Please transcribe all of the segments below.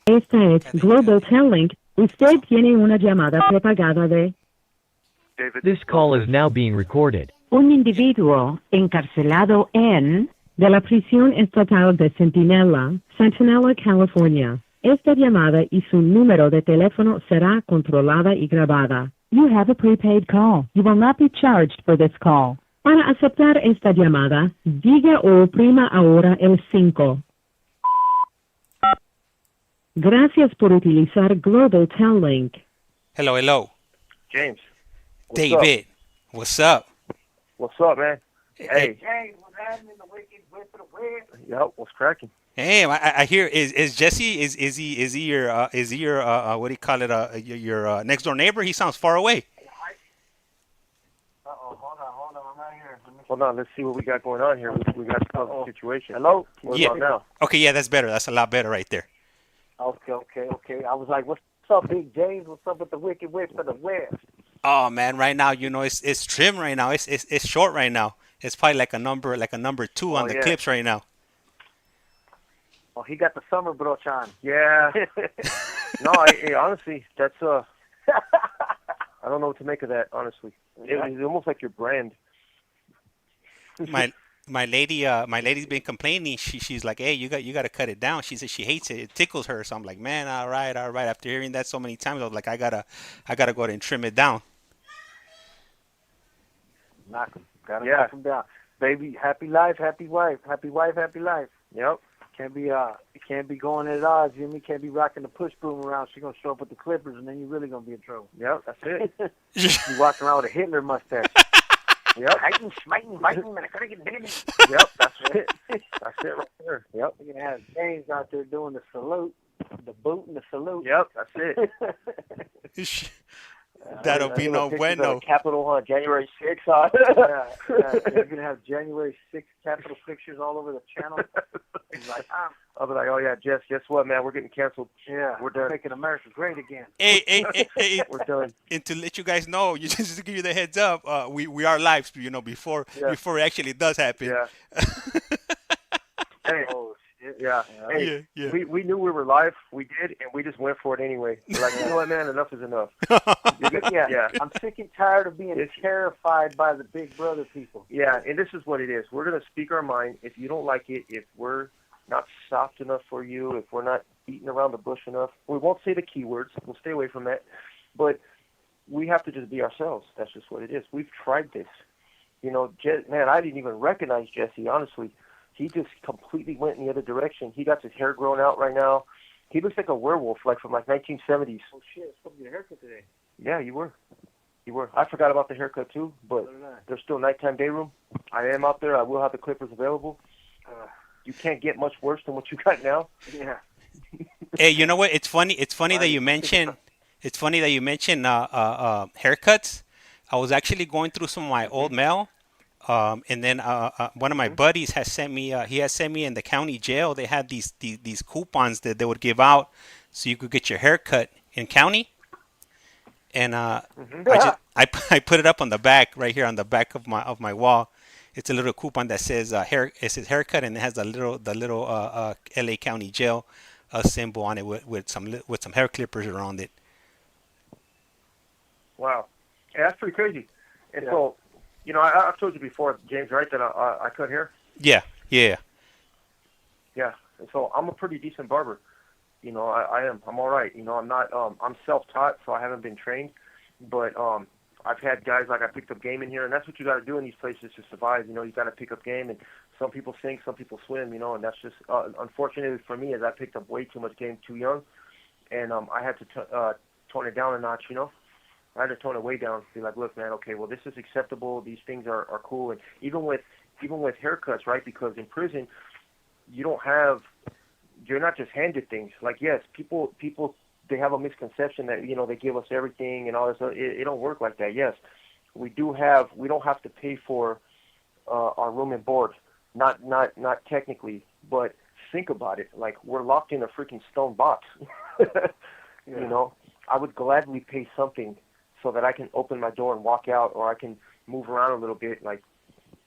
Esta es Global Telling. Usted tiene una llamada prepagada de This call is now being recorded. un individuo encarcelado en de la prisión estatal de Centinela, California. Esta llamada y su número de teléfono será controlada y grabada. You have a prepaid call. You will not be charged for this call. Para aceptar esta llamada, diga o oprima ahora el 5. Gracias por utilizar Global Tel Link. Hello, hello. James. David. What's up? What's up, man? Hey. Hey, what's happening? The wicked whip of the web. Yep, what's cracking? Hey, I hear is Jesse is he your what do you call it your next door neighbor? He sounds far away. Hold on, I'm right here. Hold on, let's see what we got going on here. We got a situation. Hello? What Yeah. about now? Okay, yeah, that's better. That's a lot better right there. Okay. I was like, what's up, Big James? What's up with the wicked whip of the web? Oh man, right now it's trim right now. It's short right now. It's probably like a number 2 on the yeah. clips right now. Oh, he got the summer brooch on. Yeah. No, hey, honestly, that's I don't know what to make of that. Honestly, it's almost like your brand. My lady's been complaining. She's like, hey, you got to cut it down. She says she hates it. It tickles her. So I'm like, man, all right. After hearing that so many times, I was like, I gotta go ahead and trim it down. Knock him down. Baby, happy life, happy wife. Happy wife, happy life. Yep. You can't be going at odds, Jimmy. Can't be rocking the push broom around. She's gonna show up with the clippers, and then you're really gonna be in trouble. Yep, that's it. You walking around with a Hitler mustache. Yep. Biting, smiting, and I gotta get bitten. Yep, that's it. That's it right there. Yep. You're gonna have James out there doing the salute, the boot and the salute. Yep, that's it. That'll be no bueno. Capitol on January 6th. You're gonna have January 6th Capitol pictures all over the channel. He's like, I'll be like, oh yeah, Jess, guess what, man? We're getting canceled. yeah, We're done. making America great again. Hey, We're done. and to let you guys know, just to give you the heads up, we are live, before it actually does happen. Yeah. Hey. Oh shit. Yeah. Hey, Yeah. We knew we were live. We did, and we just went for it anyway. We're like, you know what, man? Enough is enough. Yeah. I'm sick and tired of being terrified by the Big Brother people. Yeah, and this is what it is. We're going to speak our mind. If you don't like it, if we're not soft enough for you, if we're not beating around the bush enough, we won't say the keywords. We'll stay away from that. But we have to just be ourselves. That's just what it is. We've tried this. You know, man, I didn't even recognize Jesse, honestly. He just completely went in the other direction. He got his hair grown out right now. He looks like a werewolf, like from 1970s. Oh shit! It's supposed to be a haircut today. Yeah, you were. I forgot about the haircut too, but there's still nighttime day room. I am out there. I will have the clippers available. You can't get much worse than what you got now. Yeah. Hey, you know what? It's funny that you mentioned. It's funny that you mentioned haircuts. I was actually going through some of my old mail. And then one of my buddies has sent me. He has sent me in the county jail. They had these coupons that they would give out, so you could get your hair cut in county. And I put it up on the back right here on the back of my wall. It's a little coupon that says It says haircut, and it has the little L.A. County Jail symbol on it with some hair clippers around it. Wow, yeah, that's pretty crazy. And so. You know, I've told you before, James, right, that I cut hair? Yeah. Yeah, and so I'm a pretty decent barber. You know, I am. I'm all right. You know, I'm not, I'm self-taught, so I haven't been trained. But I've had guys, like I picked up game in here, and that's what you got to do in these places to survive. You know, you got to pick up game, and some people sink, some people swim, you know, and that's just, unfortunately for me, is I picked up way too much game too young, and I had to tone it down a notch, you know. I had to tone it way down. Be like, look, man, okay, well, this is acceptable. These things are cool. And even with haircuts, right? Because in prison, you're not just handed things. Like, yes, people, they have a misconception that, you know, they give us everything and all this. It don't work like that. Yes, we don't have to pay for our room and board. Not technically, but think about it. Like, we're locked in a freaking stone box. You know, I would gladly pay something so that I can open my door and walk out, or I can move around a little bit. Like,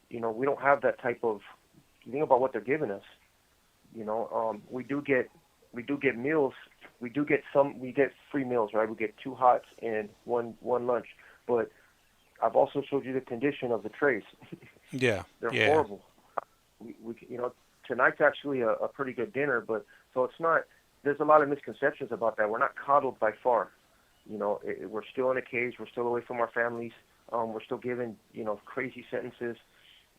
you know, we don't have that type of, think about what they're giving us. You know, we do get we do get meals. We get free meals, right? We get 2 hots and one lunch. But I've also showed you the condition of the trays. Yeah. They're Yeah. horrible. We tonight's actually a pretty good dinner, but so it's not. There's a lot of misconceptions about that. We're not coddled by far. We're still in a cage. We're still away from our families. We're still given, crazy sentences,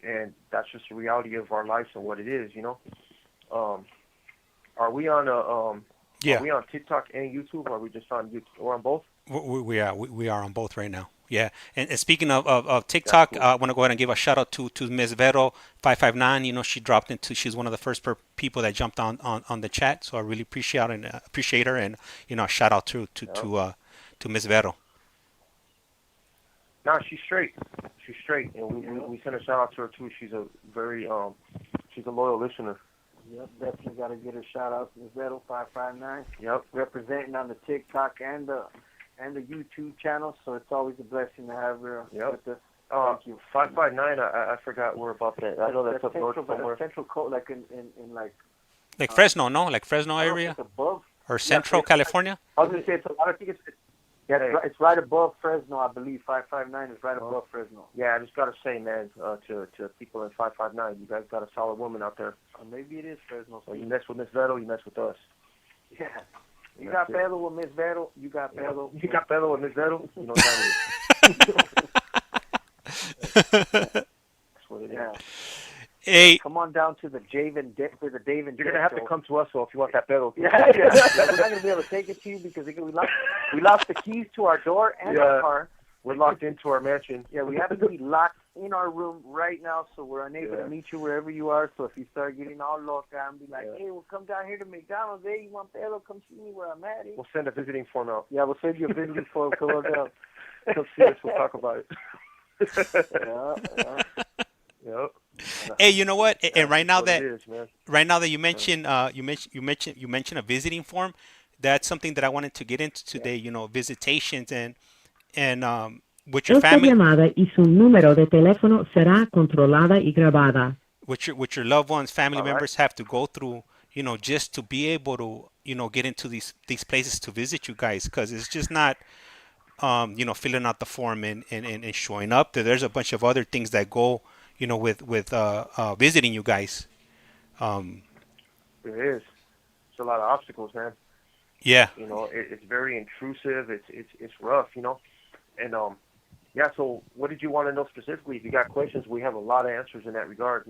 and that's just the reality of our lives and what it is. Are we on Yeah. Are we on TikTok and YouTube? Or are we just on YouTube? We're on both. We are on both right now. Yeah, and speaking of TikTok, cool. I want to go ahead and give a shout out to Ms. Vero 559. She dropped into. She's one of the first people that jumped on the chat. So I really appreciate her, and a shout out to Ms. Vero. No, she's straight. She's straight, and we send a shout out to her too. She's a very she's a loyal listener. Yep, definitely got to get a shout out to Ms. Vettel 559. Yep, representing on the TikTok and the YouTube channel. So it's always a blessing to have her with us. Thank you. 559. I forgot where about that. I know that's up north somewhere. Central Coast, like in like Fresno, no? Like Fresno area? It's above. Or Central California? I was going to say, I think it's right above Fresno, I believe. 559 is right above Fresno. Yeah, I just got to say, man, to people in 559, you guys got a solid woman out there. Maybe it is Fresno. So you mess with Miss Vettel, you mess with us. Yeah. You got Pedro with Miss Vettel, you got Pedro. You got Pedro with Miss Vettel, you know that's what it is. Hey, come on down to the Dave and You're gonna have to come to us, though, if you want that pedal. Yeah. We're not gonna be able to take it to you because we lost the keys to our door and our car. We're locked into our mansion. Yeah, we have to be locked in our room right now, so we're unable to meet you wherever you are. So if you start getting all locked out and be like, hey, we'll come down here to McDonald's. Hey, you want pedal? Come see me where I'm at. We'll send a visiting form out. Yeah, we'll send you a visiting form. Come on down. Come see us. We'll talk about it. Yep. Hey, you know what? And right now that you mentioned you mentioned a visiting form, that's something that I wanted to get into today. Visitations and with your family. Esta llamada y su número de teléfono será controlada y grabada. With your loved ones, family members have to go through, just to be able to, get into these places to visit you guys, because it's just not, filling out the form and showing up. There's a bunch of other things that go, with visiting you guys. It is. It's a lot of obstacles, man. Yeah. It's very intrusive. It's rough, and so what did you want to know specifically? If you got questions, we have a lot of answers in that regard,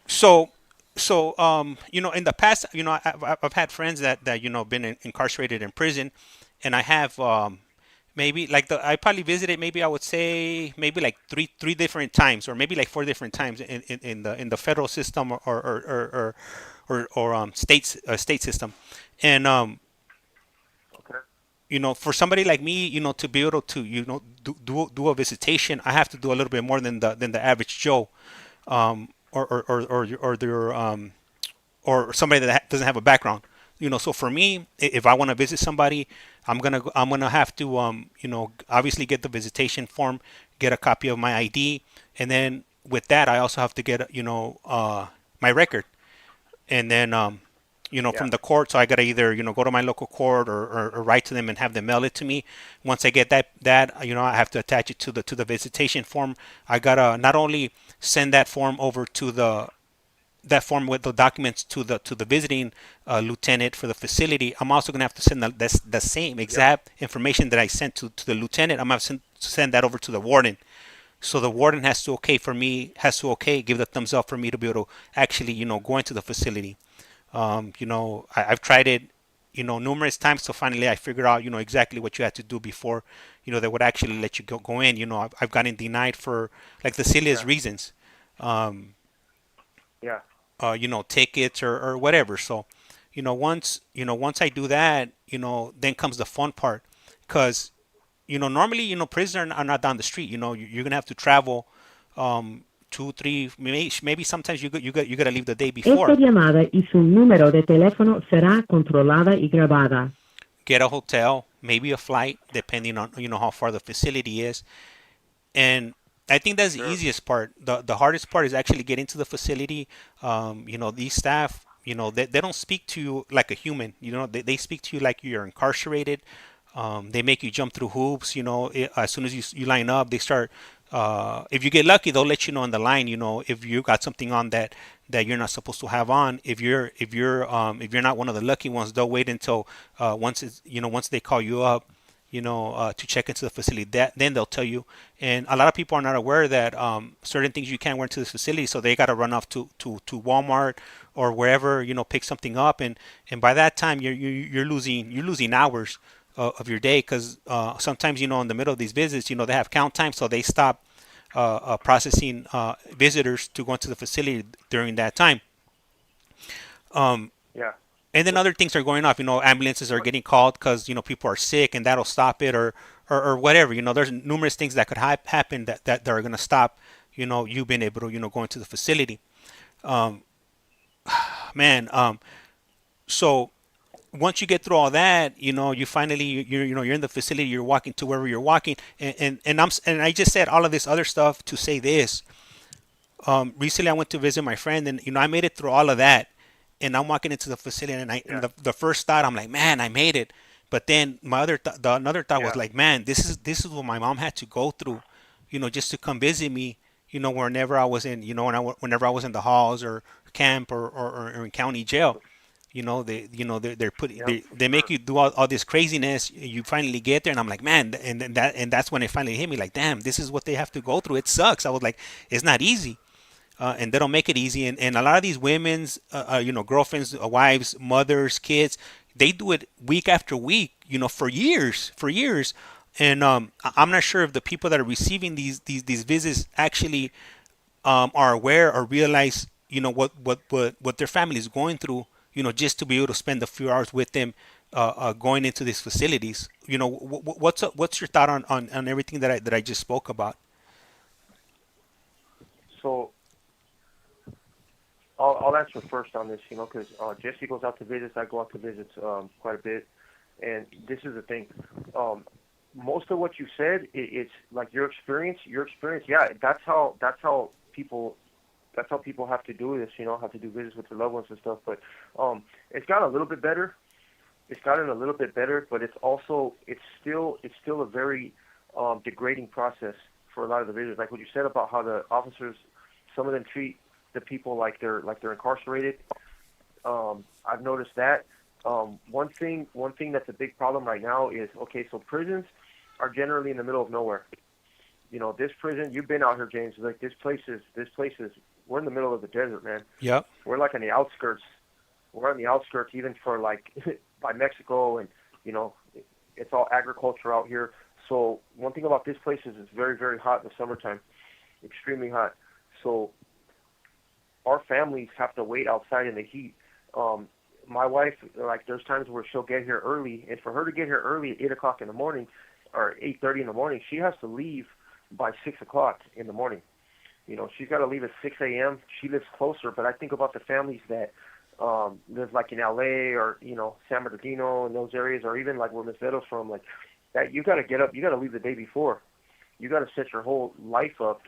So in the past, I've had friends that been incarcerated in prison, and I have maybe I probably visited, maybe I would say maybe like three different times, or maybe like 4 different times in the federal system or state system, and for somebody like me, to be able to do a visitation, I have to do a little bit more than the average Joe, or somebody that doesn't have a background. So for me, if I want to visit somebody, I'm gonna have to obviously get the visitation form, get a copy of my ID, and then with that I also have to get my record, and then from the court. So I gotta either go to my local court or write to them and have them mail it to me. Once I get that I have to attach it to the visitation form. I gotta not only send that form over to that form with the documents to the visiting lieutenant for the facility. I'm also gonna have to send the same exact information that I sent to the lieutenant. I'm gonna have to send that over to the warden. So the warden has to give the thumbs up for me to be able to actually go into the facility. I've tried it, numerous times. So finally I figured out, exactly what you had to do before, they would actually let you go in. I've gotten denied for like the silliest reasons. Tickets or whatever. So, once I do that, then comes the fun part, because, normally, prisoners are not down the street. You're going to have to travel, 2, 3, maybe sometimes you got to leave the day before. Esta llamada y su número de teléfono será controlada y grabada. Get a hotel, maybe a flight, depending on, how far the facility is. And I think that's the easiest part. The hardest part is actually getting to the facility. These staff, they don't speak to you like a human. They speak to you like you're incarcerated. They make you jump through hoops. As soon as you line up, they start. If you get lucky, they'll let you know on the line. If you got something on that you're not supposed to have on. If you're not one of the lucky ones, they'll wait until once they call you up, to check into the facility. Then they'll tell you. And a lot of people are not aware that certain things you can't wear into this facility, so they got to run off to Walmart or wherever, pick something up, and by that time you're losing hours of your day, because sometimes, in the middle of these visits, they have count time, so they stop processing visitors to go into the facility during that time. Yeah. And then other things are going off. Ambulances are getting called because people are sick, and that'll stop it, or whatever. There's numerous things that could happen that are going to stop you being able to go into the facility. Man, so once you get through all that, you finally you're in the facility. You're walking to wherever you're walking, and I just said all of this other stuff to say this. Recently I went to visit my friend, and I made it through all of that. And I'm walking into the facility, and the first thought, I'm like, man, I made it. But then another thought was like, man, this is what my mom had to go through, just to come visit me, whenever I was in, whenever I was in the halls or camp or in county jail. They're putting they make you do all this craziness. You finally get there, and I'm like, man, and that's when it finally hit me, like, damn, this is what they have to go through. It sucks. I was like, it's not easy. And they don't make it easy. And a lot of these women's, girlfriends, wives, mothers, kids, they do it week after week, for years. And I'm not sure if the people that are receiving these visits actually are aware or realize, what their family is going through, just to be able to spend a few hours with them, going into these facilities. What's your thought on everything that I just spoke about? So I'll answer first on this, because Jesse goes out to visits, I go out to visits quite a bit, and this is the thing. Most of what you said, it's like your experience. Yeah, that's how people have to do this, have to do visits with their loved ones and stuff. But it's gotten a little bit better. But it's still a very degrading process for a lot of the visitors. Like what you said about how the officers, some of them treat the people like they're incarcerated. I've noticed that. One thing that's a big problem right now is, so prisons are generally in the middle of nowhere. This prison, you've been out here, James. Like this place is. We're in the middle of the desert, man. Yep. We're like on the outskirts. We're on the outskirts, even for like by Mexico, and it's all agriculture out here. So one thing about this place is it's very, very hot in the summertime, extremely hot. So our families have to wait outside in the heat. My wife, like, there's times where she'll get here early, and for her to get here early at 8 o'clock in the morning or 8:30 in the morning, she has to leave by 6 o'clock in the morning. She's got to leave at 6 a.m. She lives closer, but I think about the families that live like in L.A. or, San Bernardino and those areas, or even like where Miss Veto's from, like that. You got to get up. You got to leave the day before. You got to set your whole life up,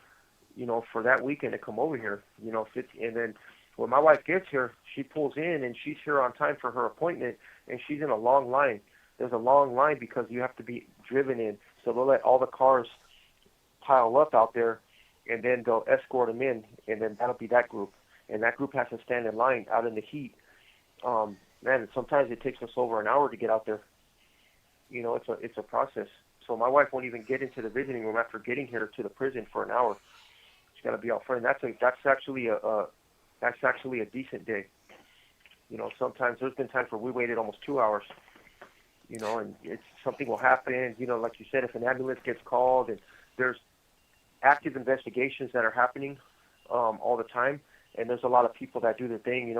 for that weekend to come over here, and then when my wife gets here, she pulls in and she's here on time for her appointment, and she's in a long line. There's a long line because you have to be driven in. So they'll let all the cars pile up out there, and then they'll escort them in, and then that'll be that group. And that group has to stand in line out in the heat. Man, sometimes it takes us over an hour to get out there. It's a process. So my wife won't even get into the visiting room after getting here to the prison for an hour. She's got to be out front. That's actually a decent day. Sometimes there's been times where we waited almost 2 hours. And it's something will happen. Like you said, if an ambulance gets called, and there's active investigations that are happening all the time, and there's a lot of people that do their thing.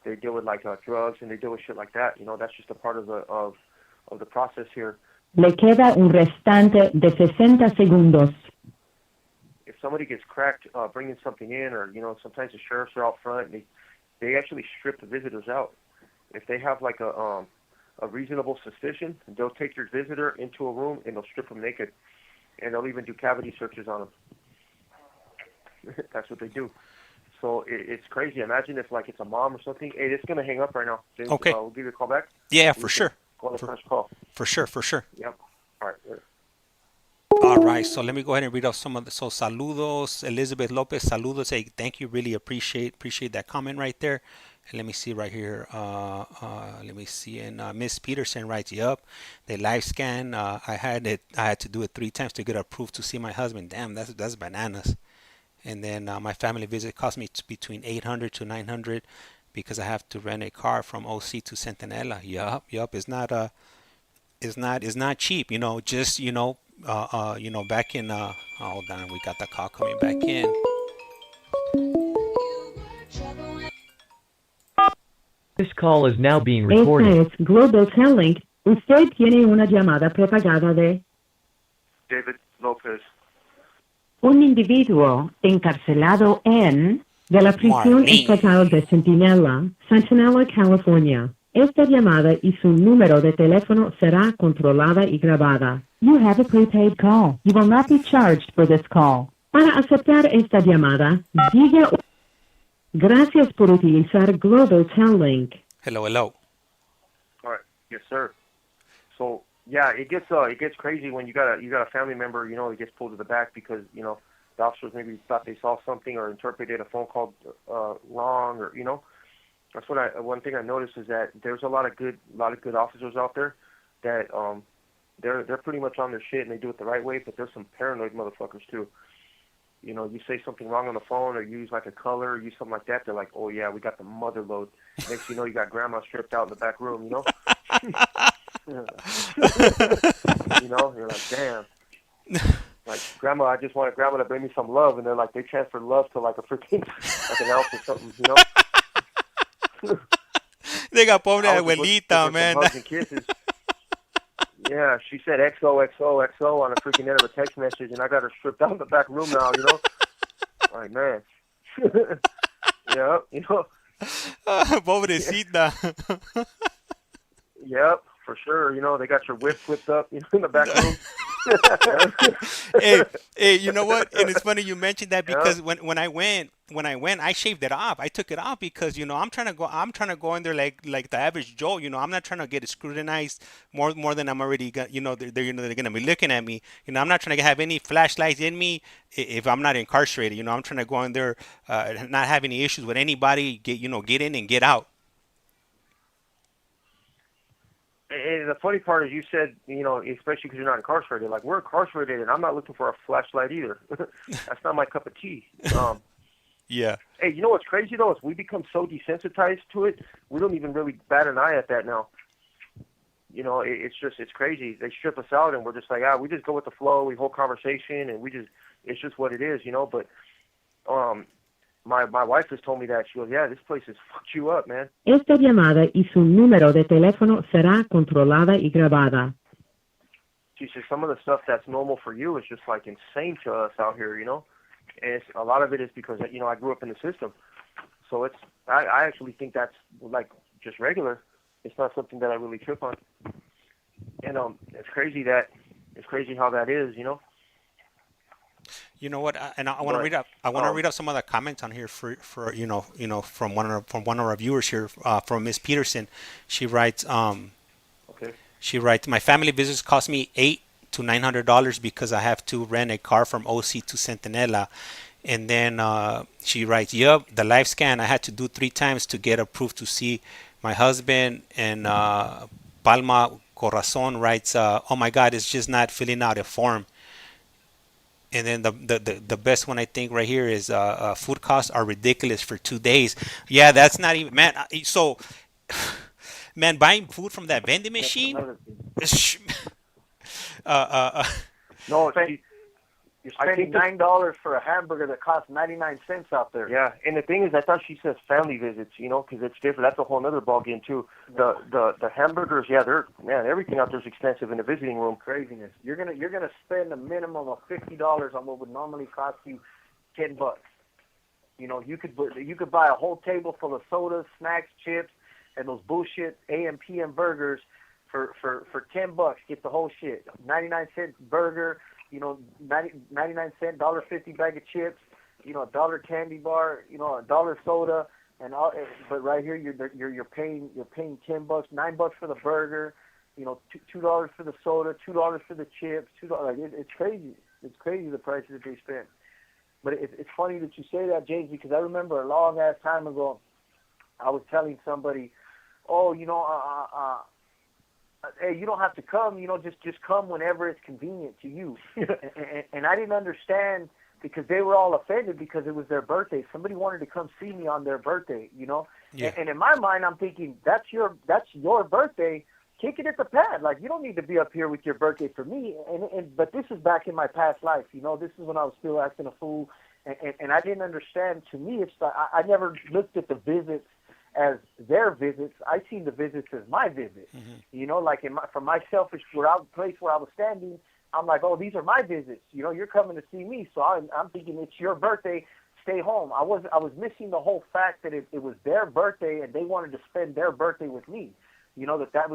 They deal with like drugs, and they deal with shit like that. That's just a part of the process here. Le queda un restante de 60 segundos. If somebody gets cracked bringing something in, or sometimes the sheriffs are out front, and they actually strip the visitors out. If they have like a reasonable suspicion, they'll take your visitor into a room and they'll strip them naked, and they'll even do cavity searches on them. That's what they do. So it's crazy. Imagine if like it's a mom or something. Hey, it's gonna hang up right now. James, Okay. we'll give you a call back. Yeah, for sure. Go on the first call. For sure. Yep. All right. Later. All right, so let me go ahead and read out some of the. So saludos, Elizabeth Lopez. Saludos. Say thank you. Really appreciate that comment right there. And let me see right here. Let me see. And Miss Peterson writes, "Yup, the live scan. I had to do it 3 times to get approved to see my husband. Damn, that's bananas." And then my family visit cost me between 800 to 900 because I have to rent a car from OC to Centinela. Yup. It's not cheap. Just back in. Hold on, we got the call coming back in. This call is now being Esta recorded. es Global Telling. Usted tiene una llamada prepagada de David Lopez. un individuo encarcelado en de la prisión Marlene. estatal de Centinela, California. Esta llamada y su número de teléfono será controlada y grabada. You have a prepaid call. You will not be charged for this call. Para aceptar esta llamada, diga gracias por utilizar Global Telling. Hello. All right. Yes, sir. So yeah, it gets crazy when you got a family member, that gets pulled to the back because the officers maybe thought they saw something or interpreted a phone call wrong, or that's one thing I noticed is that there's a lot of good officers out there that they're pretty much on their shit and they do it the right way, but there's some paranoid motherfuckers too. You say something wrong on the phone or use like a color or use something like that, they're like, oh yeah, we got the mother load. Next thing you know, you got grandma stripped out in the back room, You're like, damn. Like, grandma, I just wanted grandma to bring me some love, and they're like, they transferred love to like a freaking, like an elf or something, They got pobre I was just abuelita, looking for man. some hugs and kisses. Yeah, she said XOXOXO on a freaking end of a text message, and I got her stripped out in the back room now, Like, man. Yeah, Pobrecita. Yep, for sure. They got your whip flipped up, in the back room. Hey, you know what? And it's funny you mentioned that because when I went, I shaved it off. I took it off because I'm trying to go in there like the average Joe. I'm not trying to get scrutinized more than I'm already got. They're gonna be looking at me. I'm not trying to have any flashlights in me if I'm not incarcerated. I'm trying to go in there, not have any issues with anybody. Get in and get out. And the funny part is you said, especially because you're not incarcerated, like we're incarcerated and I'm not looking for a flashlight either. That's not my cup of tea. Yeah. Hey, you know what's crazy though is we become so desensitized to it, we don't even really bat an eye at that now. It's crazy. They strip us out and we're just like, we just go with the flow, we hold conversation and it's just what it is, But my wife has told me that. She goes, yeah, this place has fucked you up, man. Esta llamada y su número de teléfono será controlada y grabada. She says some of the stuff that's normal for you is just like insane to us out here, And a lot of it is because, I grew up in the system. So I actually think that's like just regular. It's not something that I really trip on. And it's crazy how that is, You know what? And I want to read up. I want to read up some of the comments on here for from one of our viewers here, from Miss Peterson. She writes, Okay. She writes, my family visits cost me $800 to $900 because I have to rent a car from OC to Centinela. And then she writes, yup, the live scan I had to do 3 times to get approved to see my husband. And Palma Corazon writes, oh my God, it's just not filling out a form. And then the best one I think right here is food costs are ridiculous for 2 days. Yeah, that's not even, man. So, man, buying food from that vending machine. No, you're spending $9 for a hamburger that costs 99 cents out there. Yeah, and the thing is, I thought she says family visits, because it's different. That's a whole other ballgame too. The hamburgers, everything out there is expensive in the visiting room. Craziness. You're gonna spend a minimum of $50 on what would normally cost you $10. You could buy a whole table full of sodas, snacks, chips, and those bullshit AM PM burgers for $10. Get the whole shit. 99-cent burger. 99 cent, $1.50 bag of chips, $1 candy bar, $1 soda, and all. But right here, you're paying $10, $9 for the burger, $2 for the soda, $2 for the chips, $2. It's crazy. It's crazy the prices that they spend. But it's funny that you say that, James, because I remember a long ass time ago, I was telling somebody, oh, hey, you don't have to come, just come whenever it's convenient to you. and I didn't understand because they were all offended because it was their birthday. Somebody wanted to come see me on their birthday, Yeah. And in my mind, I'm thinking, that's your birthday. Kick it at the pad. Like, you don't need to be up here with your birthday for me. But this is back in my past life, This is when I was still acting a fool. And I didn't understand. To me, it's like, I never looked at the visits as their visits. I seen the visits as my visits. Mm-hmm. Like from my selfish place where I was standing, I'm like, oh, these are my visits. You're coming to see me. So I'm thinking it's your birthday. Stay home. I was missing the whole fact that it was their birthday and they wanted to spend their birthday with me. That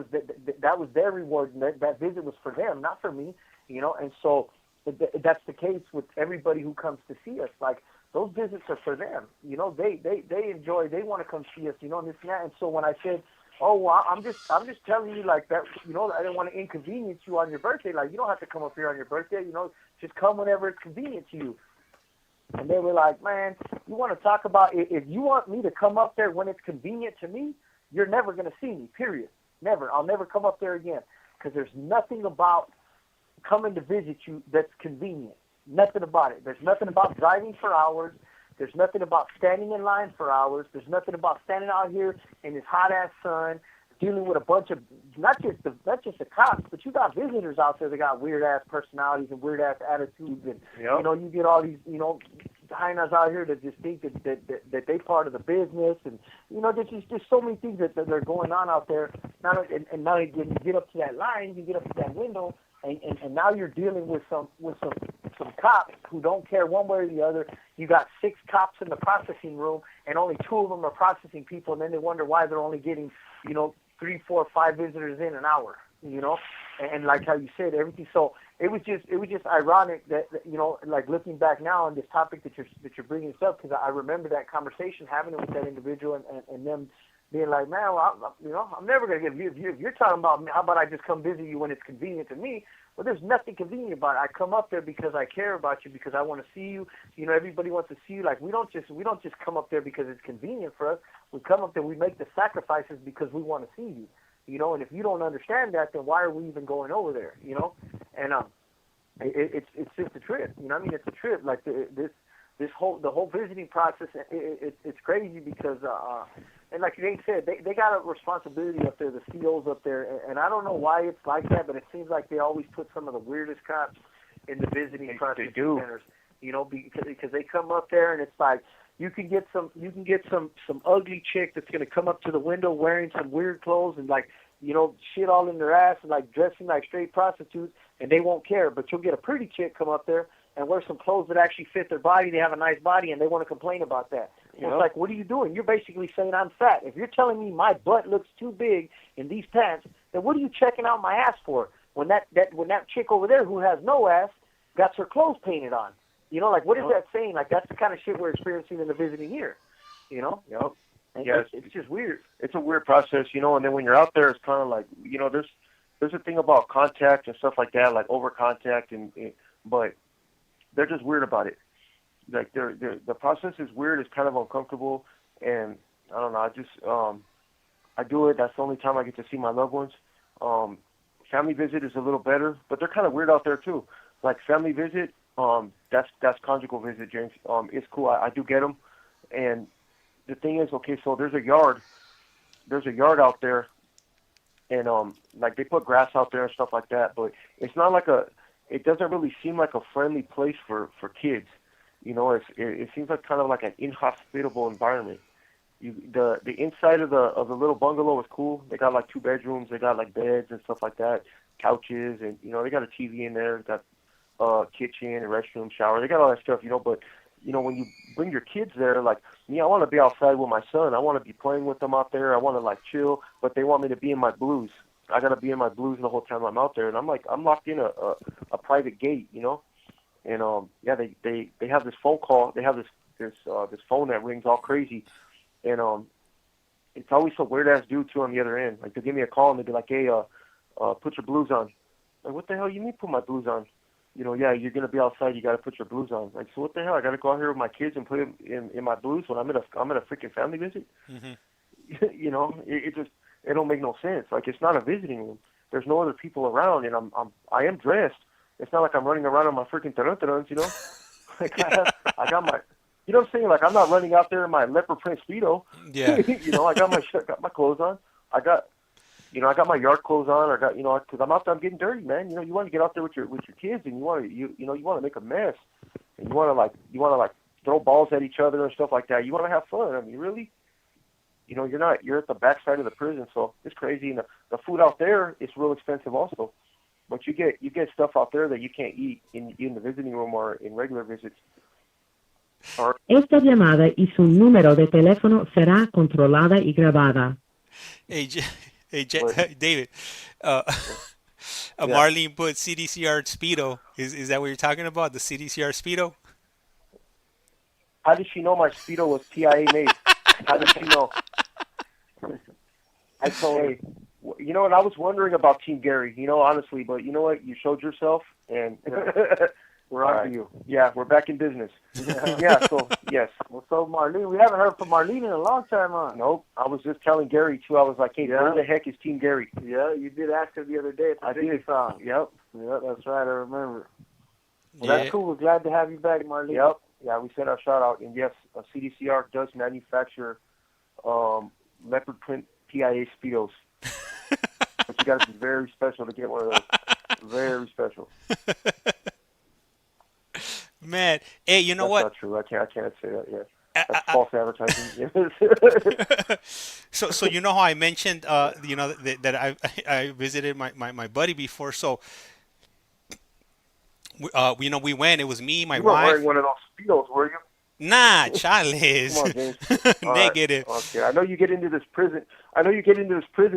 was their reward, and that visit was for them, not for me. And so that's the case with everybody who comes to see us. Like, those visits are for them. They enjoy. They want to come see us. And this and that. And so when I said, oh, well, I'm just telling you like that. I didn't want to inconvenience you on your birthday. Like, you don't have to come up here on your birthday. Just come whenever it's convenient to you. And they were like, man, you want to talk about if you want me to come up there when it's convenient to me, you're never going to see me, period. Never. I'll never come up there again because there's nothing about coming to visit you that's convenient. Nothing about it. There's nothing about driving for hours. There's nothing about standing in line for hours. There's nothing about standing out here in this hot-ass sun dealing with a bunch of, not just the cops, but you got visitors out there that got weird-ass personalities and weird-ass attitudes. And, you get all these, hyenas out here that just think that they part of the business, and there's just so many things that are going on out there. Now you get up to that line, you get up to that window, and now you're dealing with some cops who don't care one way or the other. You got 6 cops in the processing room, and only 2 of them are processing people, and then they wonder why they're only getting 3, 4, 5 visitors in an hour. And like how you said, everything. So it was just ironic that like looking back now on this topic that you're bringing up, because I remember that conversation, having it with that individual, and them being like, man, well, I'm never gonna give you. If you're talking about how about I just come visit you when it's convenient to me? Well, there's nothing convenient about it. I come up there because I care about you, because I want to see you. Everybody wants to see you. Like, we don't just come up there because it's convenient for us. We come up there, we make the sacrifices because we want to see you. And if you don't understand that, then why are we even going over there? And it's just a trip. It's a trip. Like the whole visiting process. It's crazy because and like they said, they got a responsibility up there, the COs up there, and I don't know why it's like that, but it seems like they always put some of the weirdest cops in the visiting processing centers. Because they come up there and it's like, you can get some ugly chick that's gonna come up to the window wearing some weird clothes and like shit all in their ass and like dressing like straight prostitutes, and they won't care. But you'll get a pretty chick come up there and wear some clothes that actually fit their body. They have a nice body and they want to complain about that. It's like, what are you doing? You're basically saying I'm fat. If you're telling me my butt looks too big in these pants, then what are you checking out my ass for? When that chick over there who has no ass got her clothes painted on. Like, what is that saying? Like, that's the kind of shit we're experiencing in the visiting here, Yep. And yeah, it's just weird. It's a weird process, and then when you're out there, it's kind of like, there's a thing about contact and stuff like that, like over contact, but they're just weird about it. Like, the process is weird. It's kind of uncomfortable, and I don't know. I do it. That's the only time I get to see my loved ones. Family visit is a little better, but they're kind of weird out there too. Like, family visit. That's conjugal visit, James. It's cool. I do get them, and the thing is, okay, so there's a yard out there, and like they put grass out there and stuff like that, but it's not like it doesn't really seem like a friendly place for kids. It seems like kind of like an inhospitable environment. The inside of the little bungalow is cool. They got like 2 bedrooms. They got like beds and stuff like that, couches, and they got a TV in there. They got kitchen, a restroom, shower. They got all that stuff, but when you bring your kids there, like me, I want to be outside with my son. I want to be playing with them out there. I want to like chill, but they want me to be in my blues. I got to be in my blues the whole time I'm out there, and I'm like, I'm locked in a private gate, And yeah, they have this phone call. They have this phone that rings all crazy, and it's always some weird ass dude too on the other end. Like they'll give me a call and they'll be like, hey, put your blues on. Like, what the hell you mean put my blues on? Yeah, you're gonna be outside. You gotta put your blues on. Like, so what the hell? I gotta go out here with my kids and put them in my blues when I'm at a freaking family visit. Mhm. It don't make no sense. Like, it's not a visiting room. There's no other people around, and I am dressed. It's not like I'm running around in my freaking tarantarans, Like I got my, you know what I'm saying? Like, I'm not running out there in my leopard print Speedo. Yeah. I got my clothes on. I got my yard clothes on. I got, because I'm out there, I'm getting dirty, man. You want to get out there with your kids, and you want to make a mess, and you want to throw balls at each other and stuff like that. You want to have fun. I mean, really? You're at the backside of the prison, so it's crazy. And the food out there is real expensive also. But you get stuff out there that you can't eat in the visiting room or in regular visits. Esta llamada y su número de teléfono será controlada y grabada. Hey, David. Marlene put CDCR Speedo. Is that what you're talking about? The CDCR Speedo? How did she know my Speedo was TIA made? How did she know? I told her. And I was wondering about Team Gary, honestly, but you know what? You showed yourself, and we're on to you. Yeah, we're back in business. Yeah, so, yes. Well, so Marlene, we haven't heard from Marlene in a long time, huh? Nope. I was just telling Gary, too. I was like, hey, where the heck is Team Gary? Yeah, you did ask her the other day at the Disney song. Yep. Yeah, that's right. I remember. Well, Yeah. that's cool. We're glad to have you back, Marlene. Yep. Yeah, we sent our shout out. And yes, CDCR does manufacture leopard print PIA Speedos. But you got to be very special to get one of those. Very special. Man, hey, you know what? That's not true. I can't say that yet. That's false advertising. So you know how I mentioned that I visited my buddy before. So we went. It was me, my you weren't wife. wearing one of those Speedos, were you? Nah, Charles. Come on, James. Negative. Right. Okay, I know you get into this prison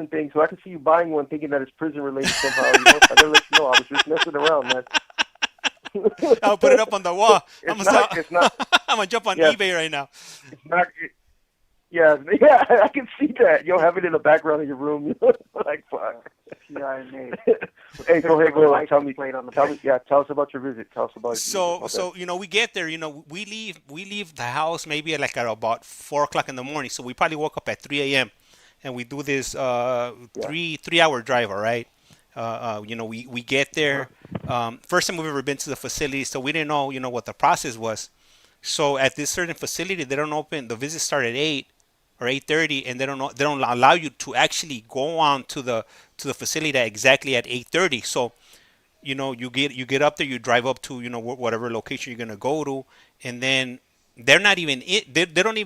thing, so I can see you buying one, thinking that it's prison related somehow. I gotta let you know, I was just messing around, man. I'll put it up on the wall. I'm gonna jump on Yes. eBay right now. It's not. Yeah, I can see that. You'll have it in the background of your room. Like, fuck. Hey, go ahead. Tell me. Tell us about your visit. Tell us about. So we get there. We leave the house maybe at about 4 o'clock in the morning. So we probably woke up at 3 a.m. and we do this 3-hour drive. All right. We get there. First time we've ever been to the facility, so we didn't know what the process was. So at this certain facility, they don't open. The visits start at 8 or 8:30, and they don't allow you to actually go on to the facility exactly at 8:30. So you get up there, you drive up to whatever location you're gonna go to, and then they're not even they're not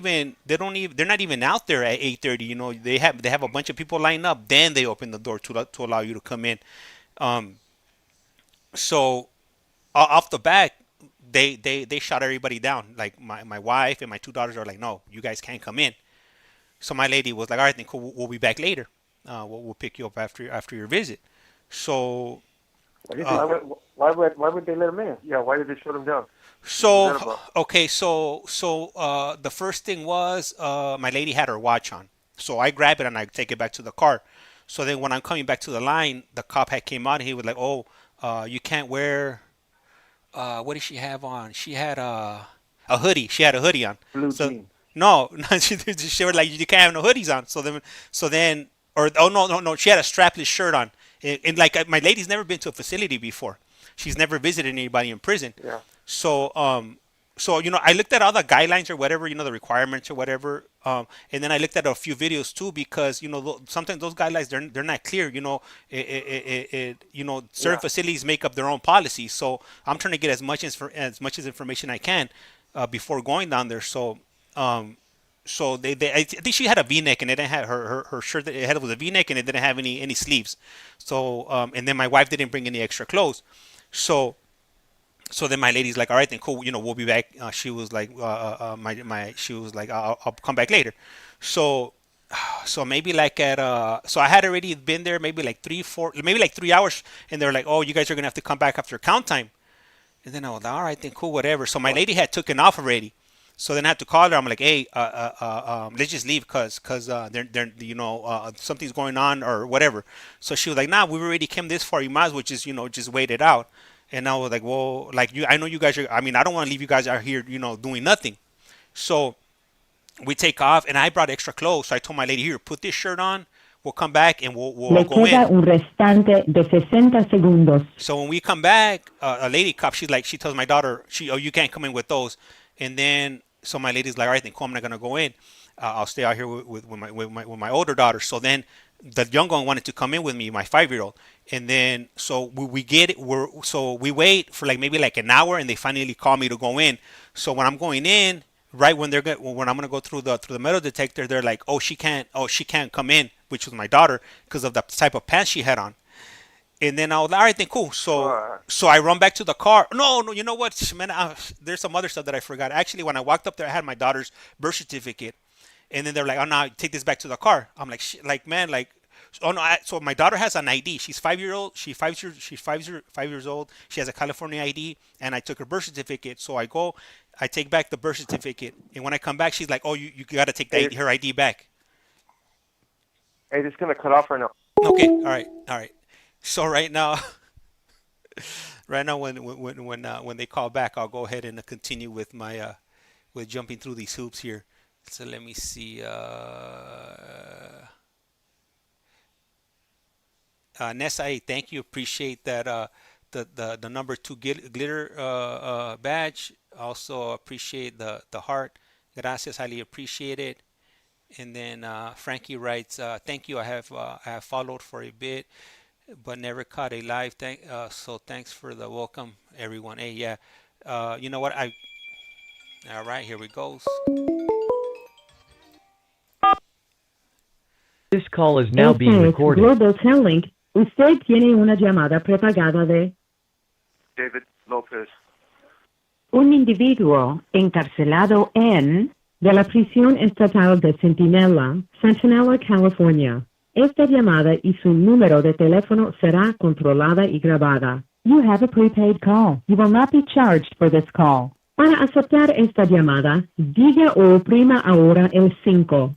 even out there at 8:30. They have a bunch of people lined up. Then they open the door to allow you to come in. So off the bat, they shut everybody down. Like my wife and my 2 daughters are like, no, you guys can't come in. So my lady was like, all right, then cool, we'll be back later. We'll pick you up after your visit. So why would they let them in? Yeah, why did they shut them down? So okay, so the first thing was my lady had her watch on, so I grab it and I take it back to the car. So then when I'm coming back to the line, the cop had came out and he was like, oh, you can't wear. What did she have on? She had a hoodie. She had a hoodie on. Blue jean. No, she was like, you can't have no hoodies on. No, she had a strapless shirt on. And like my lady's never been to a facility before. She's never visited anybody in prison. Yeah. So I looked at all the guidelines or whatever, the requirements or whatever, and then I looked at a few videos too because sometimes those guidelines they're not clear. Certain facilities make up their own policies. So I'm trying to get as much information I can before going down there. So I think she had a V-neck and it didn't have her shirt that it had was a V-neck and it didn't have any sleeves. So and then my wife didn't bring any extra clothes. So then my lady's like, all right, then cool, we'll be back. She was like, she was like, I'll come back later. So maybe like so I had already been there maybe like 3 hours, and they're like, oh, you guys are gonna have to come back after count time. And then I was like, all right, then cool, whatever. So my lady had taken off already. So then I had to call her. I'm like, hey, let's just leave cause they're something's going on or whatever. So she was like, nah, we already came this far. You might as well just just wait it out. And I was like, well, like I know you guys are. I mean, I don't want to leave you guys out here, doing nothing. So we take off, and I brought extra clothes. So I told my lady, here, put this shirt on. We'll come back and we'll Le go queda in. un restante de 60 segundos. So when we come back, a lady cop, she tells my daughter, you can't come in with those. And then, so my lady's like, all right, then cool, I'm not gonna go in. I'll stay out here with my older daughter. So then, the young one wanted to come in with me, my 5-year-old. And then, so we wait for maybe an hour, and they finally call me to go in. So when I'm going in, right when when I'm gonna go through the metal detector, they're like, oh, she can't come in, which was my daughter, because of the type of pants she had on. And then I was like, all right, then cool. So I run back to the car. No, you know what, man? There's some other stuff that I forgot. Actually, when I walked up there, I had my daughter's birth certificate, and then they're like, oh no, take this back to the car. I'm like, man, oh no. So my daughter has an ID. She's 5 year old. She's 5 years old. She has a California ID, and I took her birth certificate. So I take back the birth certificate, and when I come back, she's like, oh, you got to take her ID back. Hey, this is gonna cut off right now. Okay, all right. So right now, when they call back, I'll go ahead and continue with my with jumping through these hoops here. So let me see. Nessa, thank you. Appreciate that. The number 2 glitter badge. Also appreciate the heart. Gracias, highly appreciate it. And then Frankie writes, thank you. I have followed for a bit, but never caught a live. So thanks for the welcome, everyone. Hey, yeah. You know what? All right, here we go. This call is now being recorded. Global Telling. Usted tiene una llamada prepagada de David Lopez. un individuo encarcelado de la prisión estatal de Centinela, California. Esta llamada y su número de teléfono será controlada y grabada. You have a prepaid call. You will not be charged for this call. Para aceptar esta llamada, diga o oprima ahora el 5.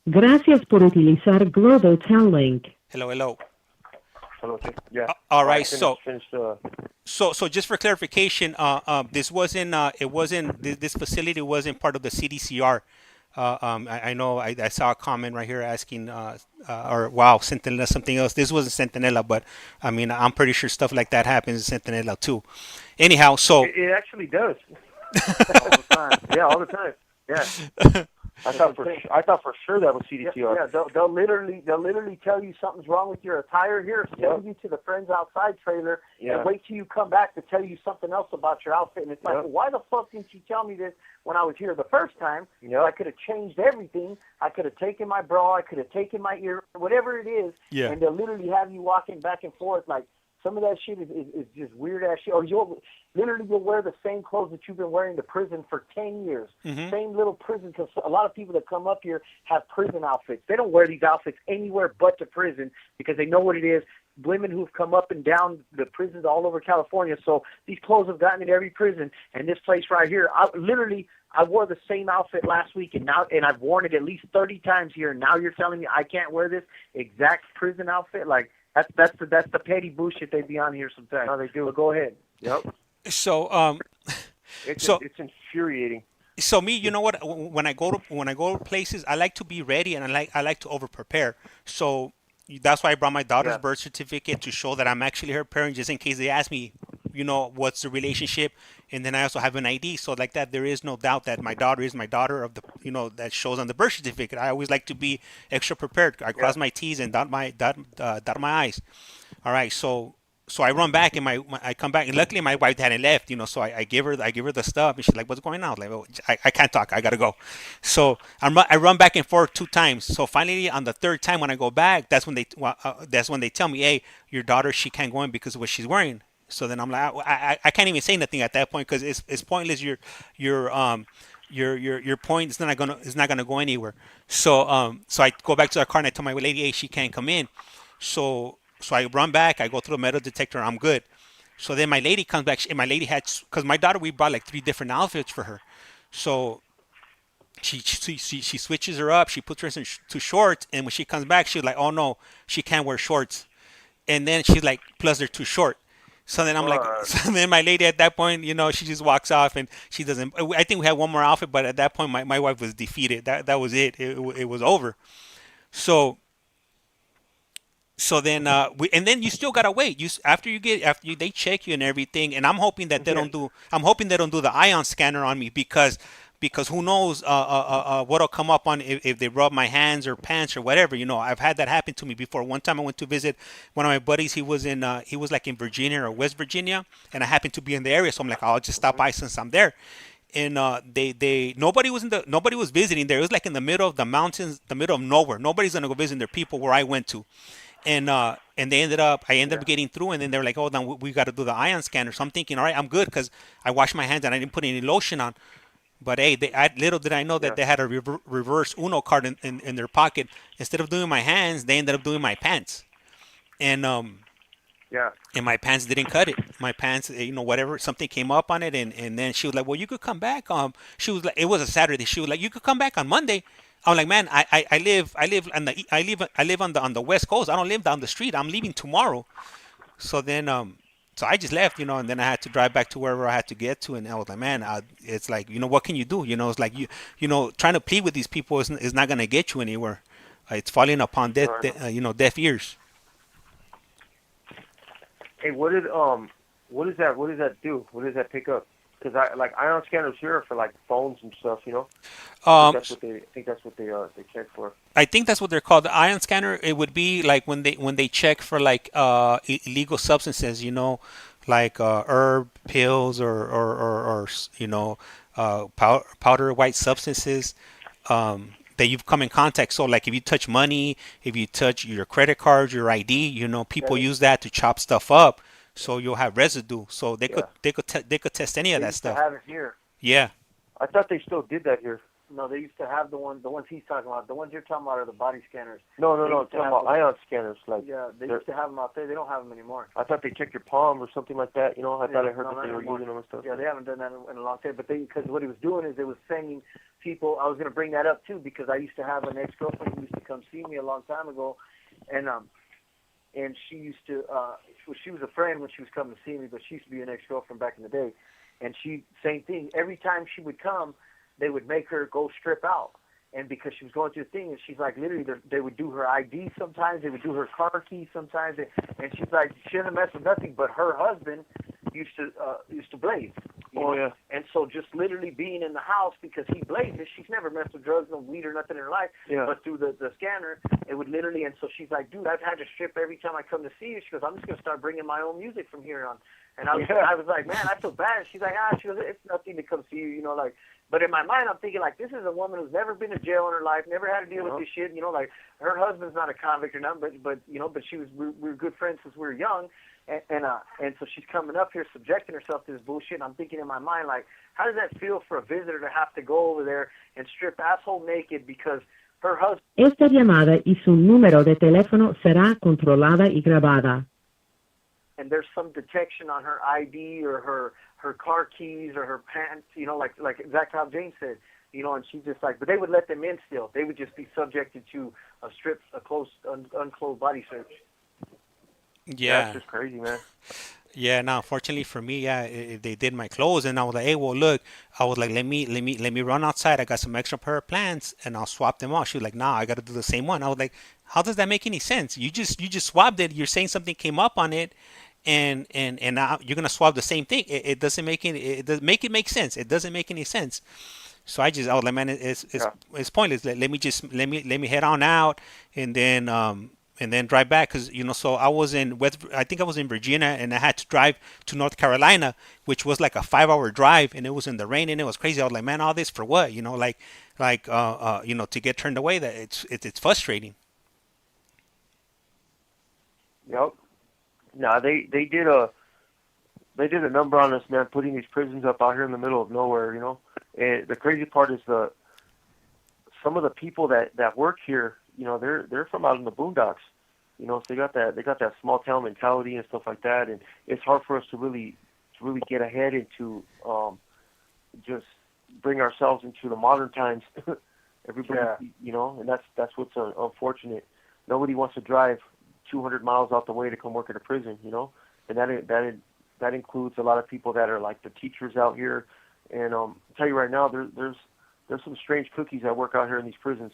Gracias por utilizar Global Telling. Hello. Yeah. All right. So just for clarification, this wasn't. This facility wasn't part of the CDCR. I know I saw a comment right here asking, or wow, Centinela, something else. This wasn't Centinela, but I mean, I'm pretty sure stuff like that happens in Centinela too. Anyhow, so it actually does. All the time. Yeah, all the time. Yeah. I thought for sure that was CDCR. Yeah, they'll literally tell you something's wrong with your attire here, send you to the Friends Outside trailer, and wait till you come back to tell you something else about your outfit. And it's like, well, why the fuck didn't you tell me this when I was here the first time? I could have changed everything. I could have taken my bra, I could have taken my ear, whatever it is, and they'll literally have you walking back and forth like. Some of that shit is just weird ass shit. Or you'll wear the same clothes that you've been wearing to prison for 10 years. Mm-hmm. Same little prison, because a lot of people that come up here have prison outfits. They don't wear these outfits anywhere but to prison because they know what it is. Women who've come up and down the prisons all over California. So these clothes have gotten in every prison. And this place right here, I wore the same outfit last week, and I've worn it at least 30 times here. And now you're telling me I can't wear this exact prison outfit? Like, that's the petty bullshit they be on here sometimes. No, they do. But go ahead. Yep. So it's infuriating. So me, you know what? When I go to places, I like to be ready, and I like to over prepare. So that's why I brought my daughter's birth certificate to show that I'm actually her parent, just in case they ask me, what's the relationship. And then I also have an ID, so like that, there is no doubt that my daughter is my daughter of the, that shows on the birth certificate. I always like to be extra prepared. I cross my T's and dot my I's. All right, so I run back and I come back, and luckily my wife hadn't left, so I give her the stuff, and she's like, "What's going on?" Like, oh, I can't talk, I gotta go. So I run back and forth 2 times. So finally, on the 3rd time when I go back, that's when they tell me, "Hey, your daughter, she can't go in because of what she's wearing." So then I'm like, I can't even say nothing at that point because it's pointless. Your point is not gonna go anywhere. So I go back to the car and I tell my lady, hey, she can't come in. So I run back. I go through the metal detector. I'm good. So then my lady comes back, and my lady had, because my daughter, we bought like 3 different outfits for her. So she switches her up, she puts her to shorts, and when she comes back, she's like, oh no, she can't wear shorts. And then she's like, plus they're too short. So then I'm like, so then my lady at that point, she just walks off and she doesn't. I think we had one more outfit, but at that point, my wife was defeated. That was it. It was over. So then and then you still gotta wait. They check you and everything, and I'm hoping that they don't do. I'm hoping they don't do the ion scanner on me because who knows what'll come up on if they rub my hands or pants or whatever. I've had that happen to me before. One time I went to visit one of my buddies. He was like in Virginia or West Virginia, and I happened to be in the area, so I'm like, I'll just stop by since I'm there. And nobody was visiting there. It was like in the middle of the mountains, the middle of nowhere. Nobody's gonna go visit their people where I went to. And I ended up getting through, and then they were like, oh, then we got to do the ion scanner. So I'm thinking, all right, I'm good because I washed my hands and I didn't put any lotion on. But hey, little did I know that they had a reverse Uno card in their pocket. Instead of doing my hands, they ended up doing my pants. And and my pants didn't cut it. My pants, whatever, something came up on it, and then she was like, well, you could come back. She was like, it was a Saturday. She was like, you could come back on Monday. I'm like, man, I live on the West Coast. I don't live down the street. I'm leaving tomorrow. So then so I just left, and then I had to drive back to wherever I had to get to, and I was like, man, it's like, what can you do? It's like trying to plead with these people is not gonna get you anywhere. It's falling upon deaf ears. Hey, what does that do? What does that pick up? Because ion scanners here are for like phones and stuff, I think that's what they check for. I think that's what they're called. The ion scanner. It would be like when they check for like illegal substances, like herb pills or powder white substances that you've come in contact. So like if you touch money, if you touch your credit card, your ID, people use that to chop stuff up. So you'll have residue. So they could test any of that stuff. They used to have it here. Yeah. I thought they still did that here. No, they used to have the ones he's talking about. The ones you're talking about are the body scanners. No. I'm talking about ion scanners. Yeah, they used to have them out there. They don't have them anymore. I thought they checked your palm or something like that. I thought I heard that they were using them and stuff. Yeah, they haven't done that in a long time. But because what he was doing is they was sending people. I was going to bring that up too because I used to have an ex-girlfriend who used to come see me a long time ago, and she used to. She was a friend when she was coming to see me, but she used to be an ex-girlfriend back in the day. And same thing. Every time she would come, they would make her go strip out. And because she was going through a thing, and she's like, literally, they would do her ID sometimes, they would do her car keys sometimes, and she's like, she didn't mess with nothing, but her husband used to blaze. Yeah. And so just literally being in the house because he blazes, she's never messed with drugs, no weed or nothing in her life. Yeah. But through the scanner, it would literally, and so she's like, dude, I've had to strip every time I come to see you. She goes, I'm just going to start bringing my own music from here on. And I was like, man, I feel bad. She's like, she goes, it's nothing to come see you, But in my mind, I'm thinking, like, this is a woman who's never been to jail in her life, never had to deal with this shit. Like, her husband's not a convict or nothing, but we were good friends since we were young. And so she's coming up here subjecting herself to this bullshit. And I'm thinking in my mind, like, how does that feel for a visitor to have to go over there and strip asshole naked because her husband... Esta llamada y su número de teléfono será controlada y grabada. And there's some detection on her ID or her car keys or her pants, like exactly how Jane said, and she's just like, but they would let them in still. They would just be subjected to a closed, unclothed body search. Yeah. That's just crazy, man. Yeah, no, fortunately for me, they did my clothes, and I was like, hey, well, look, I was like, let me run outside. I got some extra pair of pants, and I'll swap them off. She was like, nah, I got to do the same one. I was like, how does that make any sense? You just swapped it. You're saying something came up on it, and now you're gonna swap the same thing. It doesn't make it make sense. It doesn't make any sense. So I was like, man, it's pointless. Let me head on out, and then drive back because so I was I think I was in Virginia, and I had to drive to North Carolina, which was like a 5-hour drive, and it was in the rain and it was crazy. I was like, man, all this for what? To get turned away. That it's frustrating. Yep. No, they did a number on us, man, putting these prisons up out here in the middle of nowhere, And the crazy part is some of the people that work here, they're from out in the boondocks, You know, so they got that small town mentality and stuff like that, and it's hard for us to really get ahead and to just bring ourselves into the modern times. Everybody, you know, and that's what's unfortunate. Nobody wants to drive 200 miles out the way to come work at a prison, you know, and that includes a lot of people that are like the teachers out here. And I'll tell you right now, there's some strange cookies that work out here in these prisons.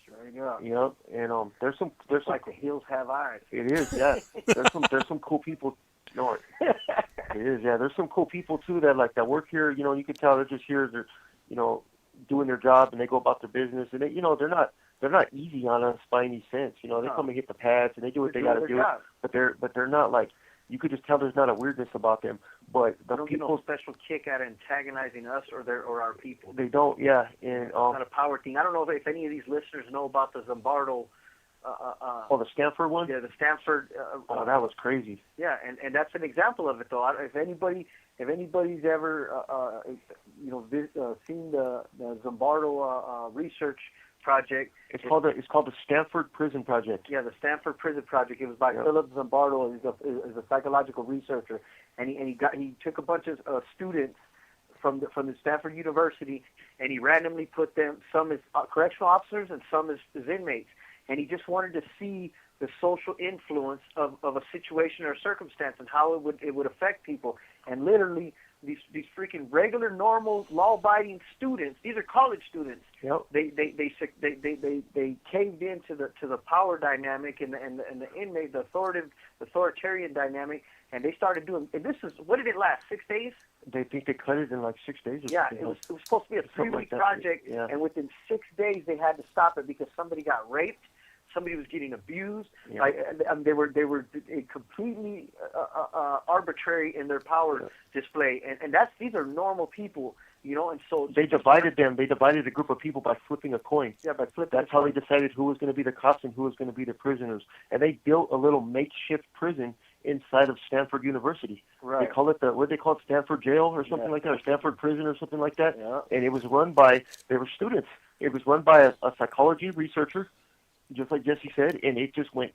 Straight up. You know, and there's some like the hills have eyes. It is, yeah. there's some cool people. No, it is, yeah. There's some cool people too that work here. You know, you can tell they're just here. They're, you know, doing their job and they go about their business. And they, you know, they're not easy on us by any sense. You know, they come and hit the pads and they do what they got to do. But they're not like, you could just tell there's not a weirdness about them. But the don't people get no special kick out of antagonizing us or our people. They don't, yeah. And it's not a power thing. I don't know if any of these listeners know about the Zimbardo. The Stanford one? Yeah, the Stanford. That was crazy. Yeah, and that's an example of it, though. If anybody's ever, seen the Zimbardo research project, it's called the Stanford Prison Project. Yeah, the Stanford Prison Project. It was by Philip Zimbardo. He's a psychological researcher, and he took a bunch of students from the Stanford University, and he randomly put them, some as correctional officers and some as inmates. And he just wanted to see the social influence of a situation or a circumstance and how it would affect people. And literally, these freaking regular, normal, law-abiding students, these are college students. Yep. They caved into the power dynamic and the inmate, the authoritarian dynamic, and they started doing. And this is, what did it last? 6 days? They think they cut it in like 6 days. Or yeah, something. it was supposed to be a 3-week project, and within 6 days they had to stop it because somebody got raped. Somebody was getting abused. Yeah. They were completely arbitrary in their power display, and these are normal people, you know. And so they divided them. They divided a group of people by flipping a coin. Yeah, by flipping. That's how they decided who was going to be the cops and who was going to be the prisoners. And they built a little makeshift prison inside of Stanford University. Right. They call it Stanford Jail or something like that, or Stanford Prison or something like that. Yeah. And it was run by students. It was run by a psychology researcher, just like Jesse said, and it just went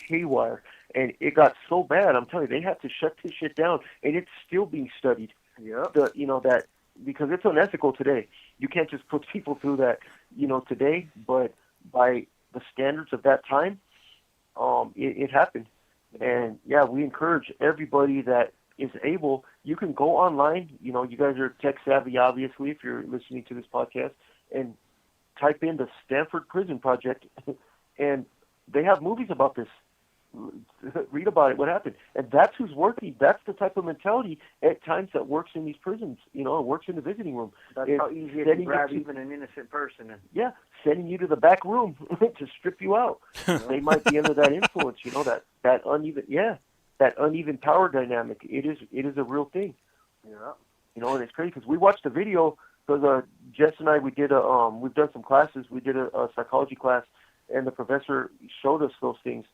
haywire, and it got so bad. I'm telling you, they had to shut this shit down, and it's still being studied. Yeah. That because it's unethical today. You can't just put people through that, you know, today. But by the standards of that time, it happened. And yeah, we encourage everybody that is able. You can go online. You know, you guys are tech savvy, obviously, if you're listening to this podcast, and type in the Stanford Prison Project, and they have movies about this. Read about it, what happened. And that's who's working. That's the type of mentality at times that works in these prisons. You know, it works in the visiting room. That's how easy it is to grab even an innocent person. Yeah, sending you to the back room to strip you out. They might be under that influence, you know, that uneven power dynamic. It is a real thing. Yeah. You know, and it's crazy because we watched the video. Because Jess and I, we've done some classes. We did a psychology class, and the professor showed us those things.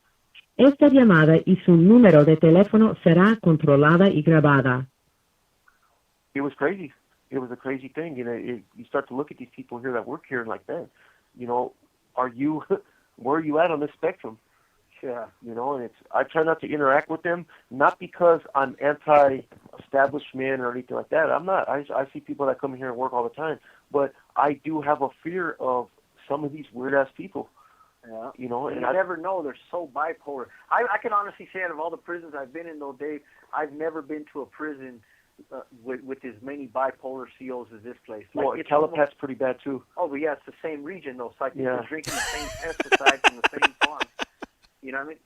Esta llamada y su número de teléfono será controlada y grabada. It was crazy. It was a crazy thing. You know, you start to look at these people here that work here and like, man, you know, where are you at on this spectrum? Yeah. You know, and I try not to interact with them, not because I'm anti-establishment or anything like that. I'm not. I see people that come in here and work all the time, but I do have a fear of some of these weird-ass people. Yeah. You know, and I never know. They're so bipolar. I can honestly say out of all the prisons I've been in, though, Dave, I've never been to a prison with as many bipolar COs as this place. Well, Calipat's pretty bad, too. Oh, but yeah, it's the same region, though. It's like they're drinking the same pesticides from the same farm. You know what I mean?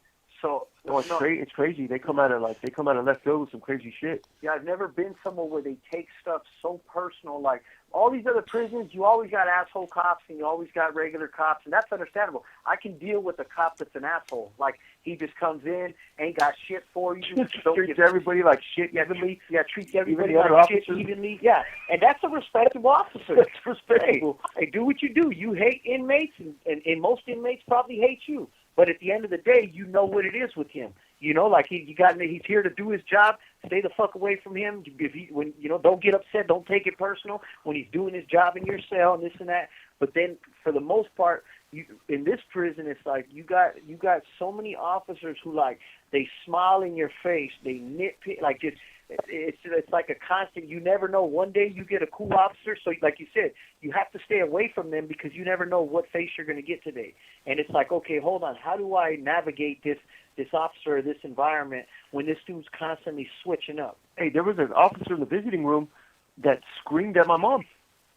So it's crazy. They come out of left field with some crazy shit. Yeah, I've never been somewhere where they take stuff so personal. Like all these other prisons, you always got asshole cops and you always got regular cops, and that's understandable. I can deal with a cop that's an asshole. Like he just comes in, ain't got shit for you. Treats everybody like shit evenly. Yeah, treats everybody like shit evenly. Yeah, and that's a respectable officer. It's respectable. Hey, do what you do. You hate inmates, and most inmates probably hate you. But at the end of the day, you know what it is with him. You know, like he's here to do his job. Stay the fuck away from him. Don't get upset. Don't take it personal when he's doing his job in your cell and this and that. But then, for the most part, in this prison, it's like you got so many officers who like they smile in your face, they nitpick, like it's like a constant. You never know. One day you get a cool officer, so like you said, you have to stay away from them because you never know what face you're going to get today. And it's like, okay, hold on, how do I navigate this officer or this environment when this dude's constantly switching up? Hey, there was an officer in the visiting room that screamed at my mom.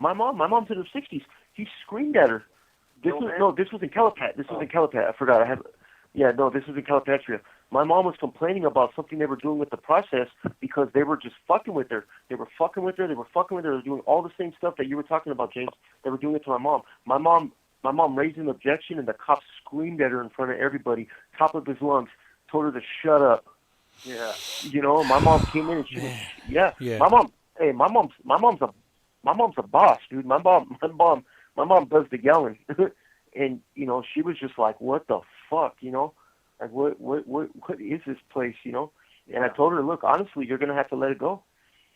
My mom's in her 60s. He screamed at her. This was in Calipat. This was in Calipat. I forgot. This was in Calipatria. My mom was complaining about something they were doing with the process because they were just fucking with her. They were doing all the same stuff that you were talking about, James. They were doing it to my mom. My mom raised an objection, and the cop screamed at her in front of everybody, top of his lungs, told her to shut up. Yeah. You know, my mom came in and she was, yeah. My mom's a boss, dude. My mom does the yelling. And, you know, she was just like, what the fuck, you know? Like, what is this place, you know? And I told her, look, honestly, you're going to have to let it go.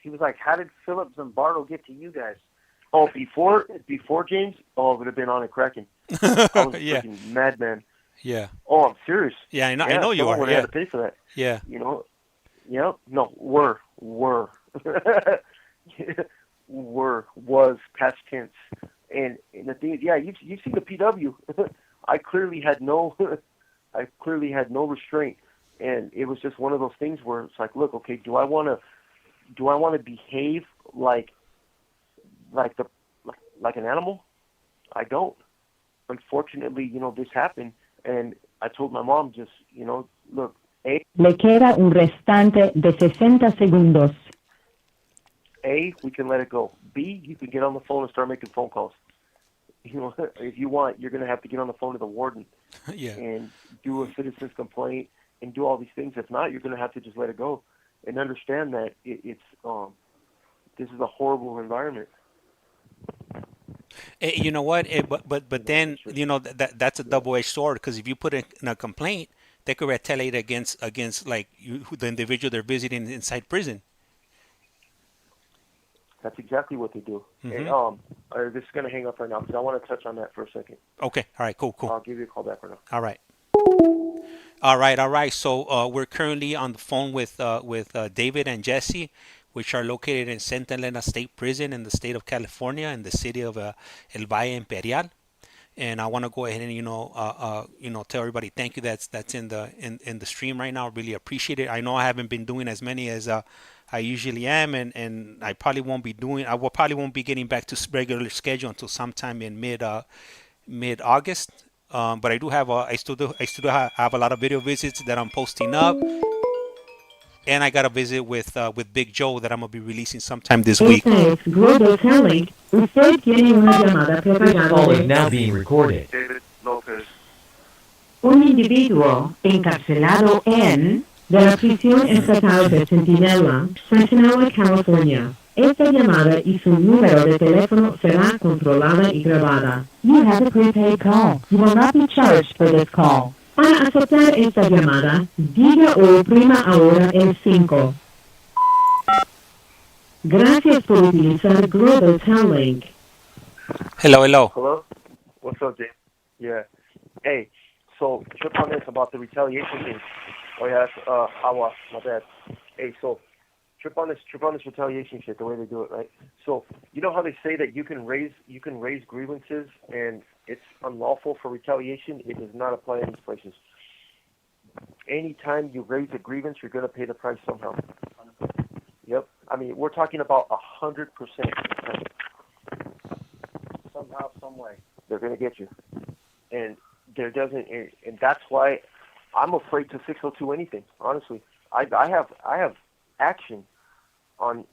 He was like, how did Philip Zimbardo get to you guys? Oh, before James, it would have been on a cracking. I was a freaking madman. Yeah. Oh, I'm serious. Yeah, I know you are. I had to pay for that. Yeah. You know, yeah, no, were. Was past tense. And the thing is, yeah, you've seen the PW. I clearly had no restraint, and it was just one of those things where it's like, look, okay, do I want to behave like an animal? I don't. Unfortunately, you know, this happened, and I told my mom, just, you know, look, A. Le queda un restante de 60 segundos. A, we can let it go. B, you can get on the phone and start making phone calls. You know, if you want, you're going to have to get on the phone to the warden and do a citizen's complaint and do all these things. If not, you're going to have to just let it go and understand that this is a horrible environment. You know what? But then, you know, that's a double-edged sword, because if you put in a complaint, they could retaliate against like the individual they're visiting inside prison. That's exactly what they do. Mm-hmm. And this is going to hang up right now because I want to touch on that for a second. Okay. All right. Cool. I'll give you a call back right now. All right. So we're currently on the phone with David and Jesse, which are located in Centinela State Prison in the state of California, in the city of El Valle Imperial. And I want to go ahead and tell everybody thank you that's in the stream right now. I really appreciate it. I know I haven't been doing as many as I usually am, and I probably won't be getting back to regular schedule until sometime in mid August. But I still have a lot of video visits that I'm posting up, and I got a visit with Big Joe that I'm gonna be releasing sometime this week. This call is now being recorded. David Lopez. Un individuo encarcelado en de la prisión estatal de Centinela, Centinela, California. Esta llamada y su número de teléfono será controlada y grabada. You have a prepaid call. You will not be charged for this call. Para aceptar esta llamada, diga o oprima ahora el 5. Gracias por utilizar Global Telelink. Hello. Hello? What's up, James? Yeah. Hey, so trip on this about the retaliation thing. Oh yeah, that's Awa, my bad. Hey, so trip on this retaliation shit, the way they do it, right? So you know how they say that you can raise grievances and it's unlawful for retaliation? It does not apply in these places. Anytime you raise a grievance, you're gonna pay the price somehow. 100%. Yep. I mean, we're talking about 100%. Somehow, some way. They're gonna get you. And that's why I'm afraid to 602 anything. Honestly, I have action on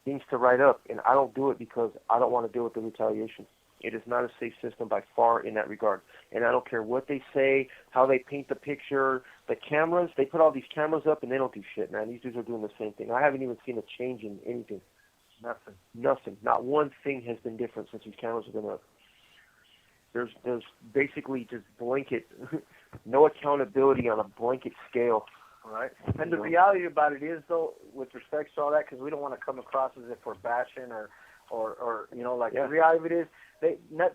things to write up, and I don't do it because I don't want to deal with the retaliation. It is not a safe system by far in that regard. And I don't care what they say, how they paint the picture, the cameras. They put all these cameras up, and they don't do shit, man. These dudes are doing the same thing. I haven't even seen a change in anything. Nothing. Not one thing has been different since these cameras have been up. There's basically just blanket, no accountability on a blanket scale. Right. And the reality about it is, though, with respect to all that, because we don't want to come across as if we're bashing or or like Yeah. the reality of it is,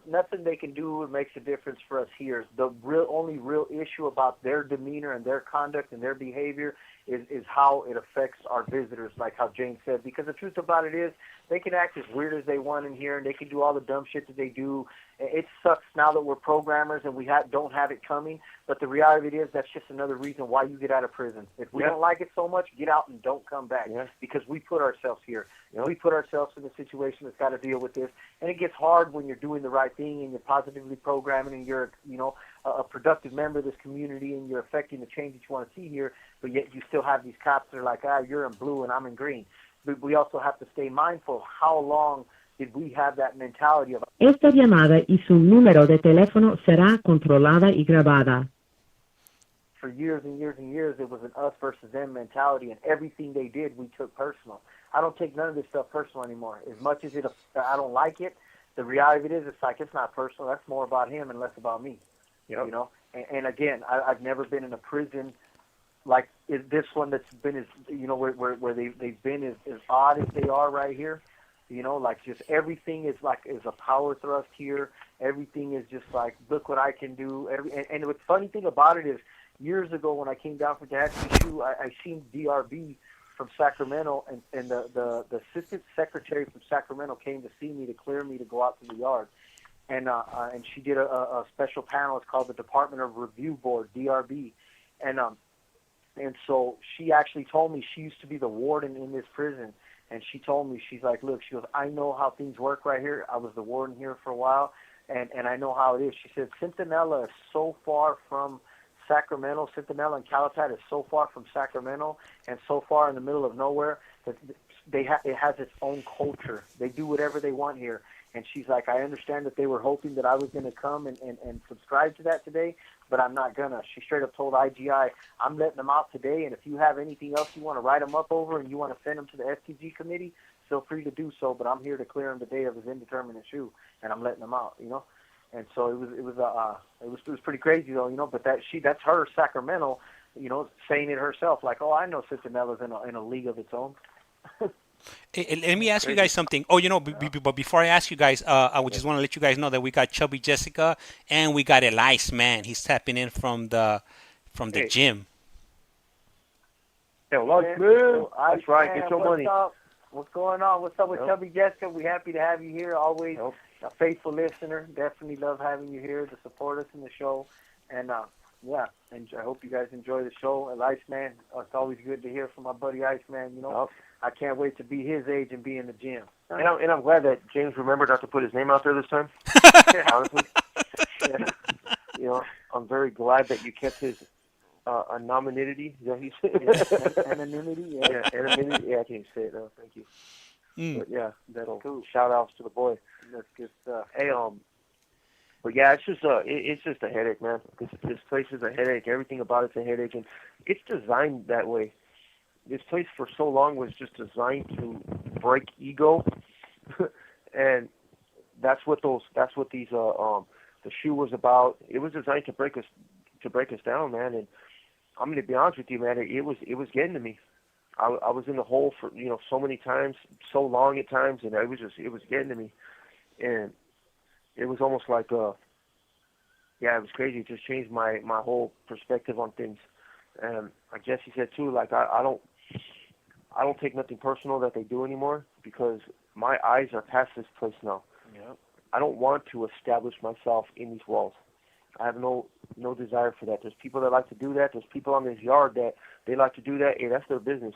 nothing they can do makes a difference for us here. The only real issue about their demeanor and their conduct and their behavior is how it affects our visitors, like how James said. Because the truth about it is, they can act as weird as they want in here, and they can do all the dumb shit that they do. It sucks now that we're programmers and we don't have it coming. But the reality of it is, that's just another reason why you get out of prison. If we don't like it so much, get out and don't come back. Yeah. Because we put ourselves here. Yep. We put ourselves in a situation that's got to deal with this. And it gets hard when you're doing the right thing and you're positively programming and you're, a productive member of this community and you're affecting the change that you want to see here, but yet you still have these cops that are like, you're in blue and I'm in green. But we also have to stay mindful of how long did we have that mentality of... Esta llamada y su número de teléfono será controlada y grabada. For years and years and years, it was an us versus them mentality, and everything they did, we took personal. I don't take none of this stuff personal anymore. As much as I don't like it, the reality of it is, it's like, it's not personal. That's more about him and less about me. Yep. And again, I've never been in a prison like this one that's been as, where they've been as odd as they are right here. Like just everything is a power thrust here. Everything is just like, look what I can do. And the funny thing about it is, years ago when I came down from Tehachapi, I seen DRB from Sacramento, and the assistant secretary from Sacramento came to see me to clear me to go out to the yard. And she did a special panel. It's called the Department of Review Board, DRB. And so she actually told me, she used to be the warden in this prison. And she told me, she's like, look, she goes, I know how things work right here. I was the warden here for a while, and I know how it is. She said, Centinela is so far from Sacramento. Centinela and Calapat is so far from Sacramento and so far in the middle of nowhere that it has its own culture. They do whatever they want here. And she's like, I understand that they were hoping that I was going to come and subscribe to that today, but I'm not going to. She straight up told IGI, I'm letting them out today, and if you have anything else you want to write them up over and you want to send them to the FTG committee, feel free to do so, but I'm here to clear him today of his indeterminate shoe, and I'm letting them out, And so it was pretty crazy though, but that's her Sacramento, saying it herself, like, oh, I know Centinela's in a league of its own. Let me ask you guys something. Oh, but before I ask you guys, I would just want to let you guys know that we got Chubby Jessica and we got Elias, man. He's tapping in from the gym. Hey, man. That's right. Get your money. What's going on? What's up with Chubby Jessica? We're happy to have you here. Always a faithful listener. Definitely love having you here to support us in the show. And and I hope you guys enjoy the show. And Iceman, it's always good to hear from my buddy Iceman. I can't wait to be his age and be in the gym. And I'm glad that James remembered not to put his name out there this time. Honestly, I'm very glad that you kept his anonymity. Is that how you say it? Anonymity. Yeah, anonymity. Yeah, I can't say it. No, thank you. But yeah, that'll cool. Shout outs to the boy. That's good stuff. Hey, but yeah, it's just a headache, man. This place is a headache. Everything about it's a headache, and it's designed that way. This place for so long was just designed to break ego, and that's what these the shoe was about. It was designed to break us down, man. And I'm gonna be honest with you, man. It was getting to me. I was in the hole for so many times, so long at times, and it was getting to me, and it was almost like it was crazy. It just changed my whole perspective on things. And like Jesse said too, like I don't take nothing personal that they do anymore, because my eyes are past this place now. Yep. I don't want to establish myself in these walls. I have no desire for that. There's people that like to do that. There's people on this yard that they like to do that. Hey, that's their business.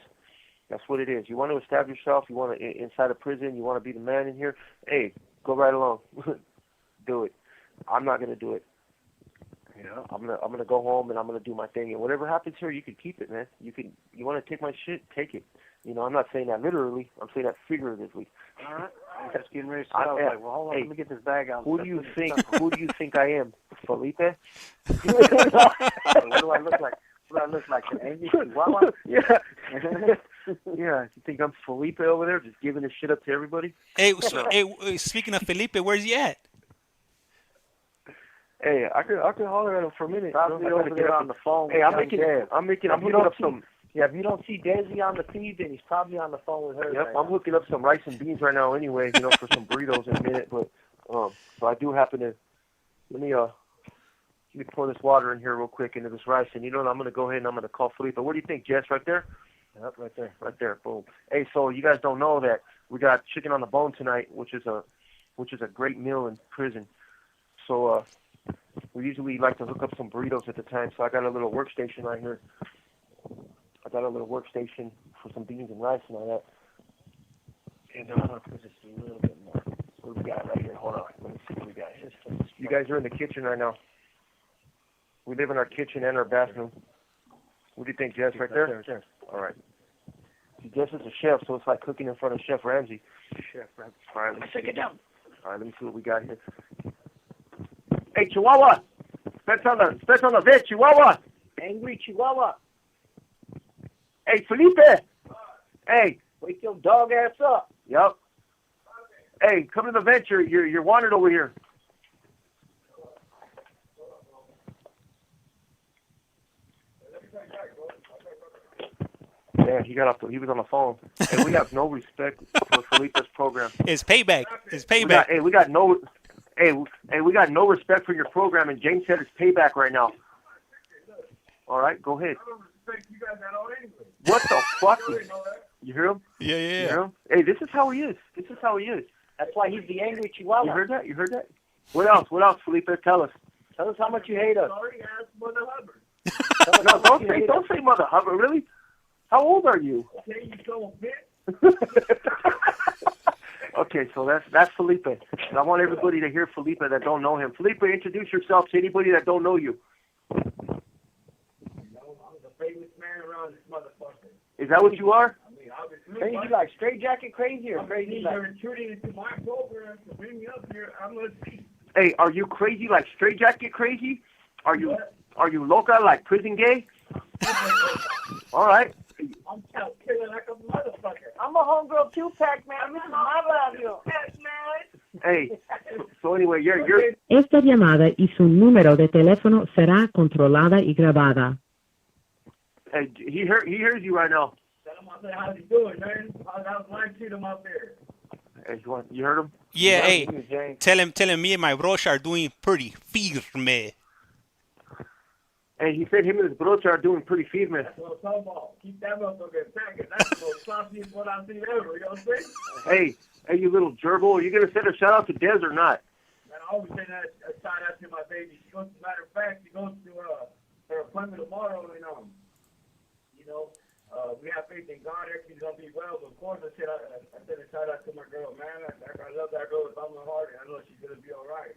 That's what it is. You want to establish yourself. You want to inside a prison. You want to be the man in here. Hey, go right along. Do it. I'm not gonna do it. I'm gonna go home and I'm gonna do my thing. And whatever happens here, you can keep it, man. You want to take my shit, take it. I'm not saying that literally. I'm saying that figuratively. All right. I'm just getting ready to start. Like, well, hold on. Let me get this bag out. Who do you think I am, Felipe? What do I look like? What do I look like? An angry chihuahua? Yeah. Yeah. You think I'm Felipe over there, just giving this shit up to everybody? Hey, speaking of Felipe, where's he at? Hey, I could holler at him for a minute. Probably over there on the phone. Hey, I'm hooking up some. Yeah, if you don't see Desi on the feed, then he's probably on the phone with her. Yep, right I'm now. hooking up some rice and beans right now anyway, for some burritos in a minute. But so I do happen to let me pour this water in here real quick into this rice, and I'm gonna go ahead and I'm gonna call Felipe. What do you think, Jess? Right there? Yep, right there. Boom. Hey, so you guys don't know that we got chicken on the bone tonight, which is a great meal in prison. So we usually like to hook up some burritos at the time. So I got a little workstation right here. I got a little workstation for some beans and rice and all that. And I'm going to put this a little bit more. What do we got right here? Hold on. Let me see what we got here. You guys are in the kitchen right now. We live in our kitchen and our bathroom. What do you think, Jess? Right there? Right there. All right. See, Jess is a chef, so it's like cooking in front of Chef Ramsay. Chef Ramsay. All right, let's take it down. All right, let me see what we got here. Hey, Chihuahua! Spets on the vid, Chihuahua! Angry Chihuahua. Hey, Felipe! Hey! Wake your dog ass up. Yep. Hey, come to the vent. You're wanted over here. Yeah, he was on the phone. And we have no respect for Felipe's program. It's payback. It's payback. We got no respect for your program, and James said it's payback right now. All right, go ahead. I don't respect you guys at all anyway. What the fuck? You hear him? Yeah. You hear him? Hey, this is how he is. That's why he's the angry Chihuahua. You heard that? What else, Felipe? Tell us how much you hate us. Sorry, ask Mother Hubbard. No, don't say Mother Hubbard, really? How old are you? Okay, you so fit. Okay, so that's Felipe. And I want everybody to hear Felipe that don't know him. Felipe, introduce yourself to anybody that don't know you. I'm the famous man around this motherfucker. Is that what you are? I mean, obviously. Crazy like straight jacket crazy or I'm crazy like... You're intruding into my program to bring me up here. I'm going to see. Hey, are you crazy like straight jacket crazy? Are you loca like prison gay? All right. I'm killing like a motherfucker. I'm a homegirl two-pack, man. This is my value. Hey, so anyway, you're... Esta llamada y su número de teléfono será controlada y grabada. Hey, he hears you right now. Tell him I said, how's he doing, man? I was lying to him out there. Hey, you heard him? Yeah, hey, tell him me and my brocha are doing pretty firme. Hey, he said him and his brocha are doing pretty firme. That's what I'm talking about. Keep that motherfucker attacking. That's the most sauciest one I've seen ever, you know what I'm saying? Hey, you little gerbil, are you going to send a shout out to Des or not? Man, I always send a shout out to my baby. She goes, matter of fact, she goes to her appointment tomorrow, and we have faith in God. Everything's gonna be well. But of course, I said a shout out to my girl, man. I love that girl with all my heart, and I know she's gonna be all right.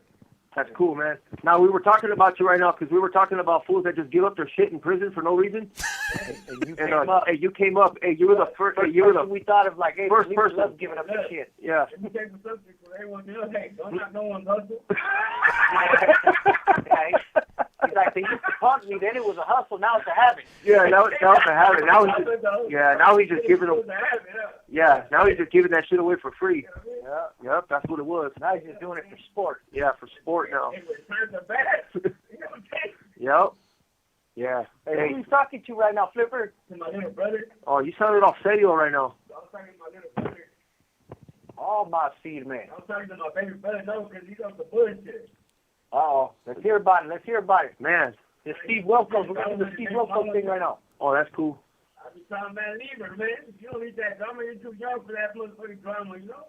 That's cool, man. Now, we were talking about you right now because we were talking about fools that just give up their shit in prison for no reason. And you came up. Hey, you came up. Hey, you were the first. Hey, you were the we thought of like, hey, first person loves giving up their shit. Yeah. Let me take the subject for everyone else. Hey, don't knock no one's hustle. He's like, they used to punk me, then it was a hustle, now it's a habit. Yeah, now it's a habit. Now he's just giving them. Yeah, now he's just giving that shit away for free. Yeah. Yep, that's what it was. Now he's just doing it for sport. Yeah, for sport now. Times are bad. Yep. Yeah. Hey, who are you talking to right now, Flipper? To my little brother. Oh, you sounded all serio right now. I was talking to my little brother. All my seed, man. I was talking to my baby brother, no, because he's on the bullshit. Uh-oh. Let's hear about it. Man. The Steve Wilkos. We're going to the Steve Wilkos thing right now. Oh, that's cool. I be telling man, leave her, man. You don't need that drama. You're too young for that motherfucking drama, you know?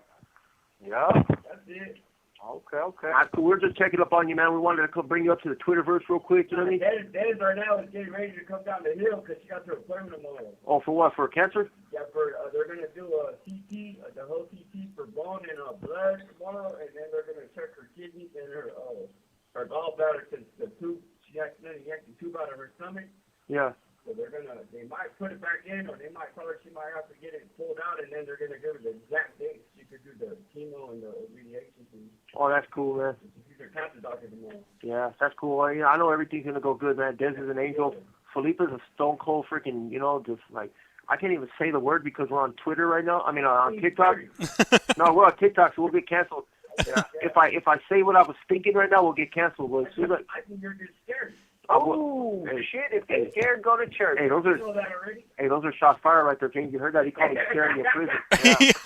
Yeah. That's it. Okay. That's cool. We're just checking up on you, man. We wanted to come bring you up to the Twitterverse real quick. You know what I mean? Des right now is getting ready to come down the hill because she got her appointment tomorrow. Oh, for what? For cancer? Yeah, they're going to do a CT, the whole CT for bone and blood tomorrow, and then they're going to check her kidneys and her gallbladder since the tube, she accidentally yanked the tube out of her stomach. Yeah. So they might put it back in, or they might tell her she might have to get it pulled out, and then they're going to give her the exact date she could do the chemo and the radiation. Oh, that's cool, man. She's her cancer doctor tomorrow. Yeah, that's cool. I know everything's going to go good, man. Des is an angel. Felipe's a stone cold freaking, just like, I can't even say the word because we're on Twitter right now. I mean, on TikTok. No, we're on TikTok, so we'll get canceled. Yeah. If I say what I was thinking right now, we'll get canceled. But as soon as I think you're just scared. Oh, shit, if you're scared, go to church. Hey, those You know that already? are shots fired right there, James. You heard that? He called me scary in prison.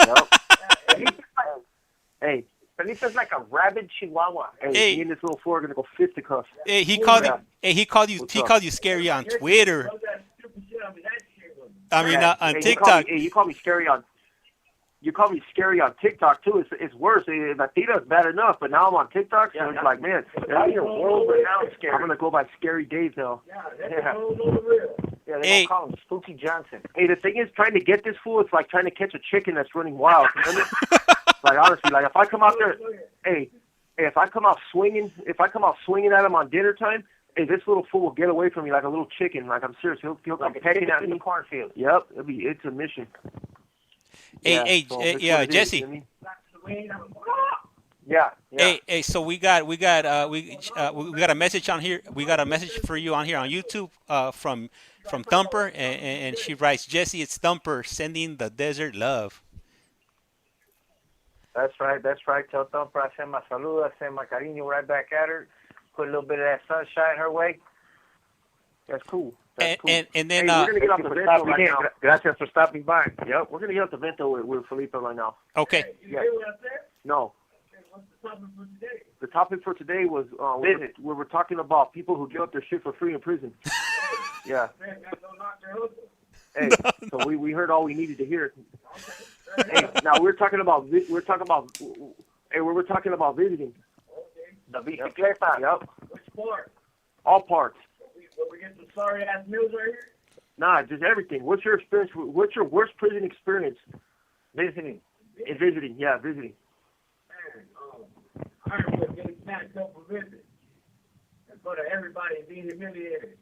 Yep. Hey, Felipe's like a rabid chihuahua. me and this little four are gonna go fisticuffs. Hey, he called you scary on Twitter. All that stupid shit, I mean, that shit was... I mean, on Hey, TikTok. You call me scary on. You call me scary on TikTok too. It's worse. Latina's bad enough, but now I'm on TikTok, so it's like, man, Now you're world renowned scary. I'm gonna go by Scary Dave now. Yeah, that's all real. Yeah, they Hey. don't call him Spooky Johnson. Hey, the thing is, trying to get this fool, it's like trying to catch a chicken that's running wild. Like honestly, like if I come out there, hey, if I come out swinging at him on dinner time, hey, this little fool will get away from me like a little chicken. Like I'm serious, he'll come Like a pecking chicken at in the me. cornfield. Yep, it's a mission. Hey, so that's yeah, what it is, Jesse. you know what I mean? Yeah. Hey, so we got a message on here. We got a message for you on here on YouTube from Thumper, and she writes, Jesse, it's Thumper sending the desert love. That's right. Tell Thumper I send my salud, I send my cariño right back at her. Put a little bit of that sunshine her way. That's cool. And then Hey, we're gonna get off the vento right now. Gracias for stopping by. Yep, we're gonna get off the vento with Felipe right now. okay. You hear what I said? No, What's the topic for today? the topic for today was we were talking about people who give up their shit for free in prison. Yeah. Man, guys don't knock their hustle. Hey, so we heard all we needed to hear. Hey, now we're talking about visiting. The bicicleta. Yep, Which part? all parts. We get some sorry-ass meals right here? Nah, just everything. What's your experience? What's your worst prison experience? Visiting. Visiting. Man, I remember getting snatched up for visit. In front of everybody and being humiliated.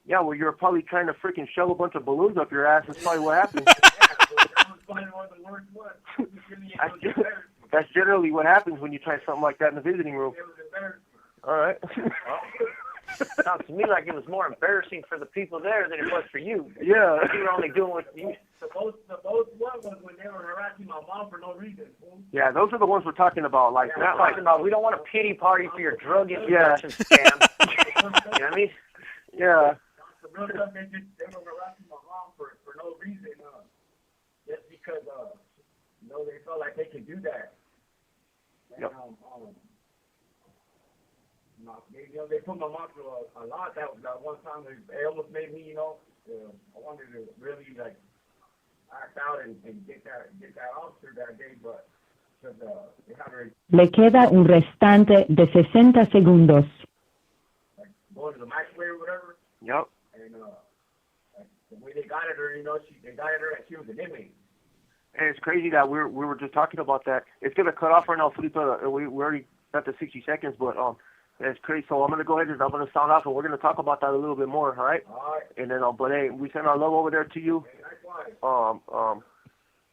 Yeah, well, you're probably trying to freaking shove a bunch of balloons up your ass. That's probably what happened. Yeah, so that was probably one of the worst ones. That's generally what happens when you try something like that in the visiting room. It was embarrassing. All right. Sounds to me like it was more embarrassing for the people there than it was for you. Yeah. You were only doing what you... The most one was when they were harassing my mom for no reason. Yeah, those are the ones we're talking about. Like, We're not talking like, about, we don't want a pity party for your drug introduction scam. You know what I mean? yeah. The real stuff, they were harassing my mom for no reason. Just because, they felt like they could do that. And, Yep. they put my mom through a lot. That one time, they almost made me, I wanted to really, act out and get that officer that day, but they had her Le queda un restante de 60 segundos. going to the microwave or whatever, Yep. and the way they got at her, they got at her like she was an inmate. And it's crazy that we were just talking about that. It's gonna cut off right now, Felipe. We already got the 60 seconds, but it's crazy. So I'm gonna go ahead and I'm gonna sound off, and we're gonna talk about that a little bit more. All right. All right. And then, but hey, we send our love over there to you. Hey, likewise.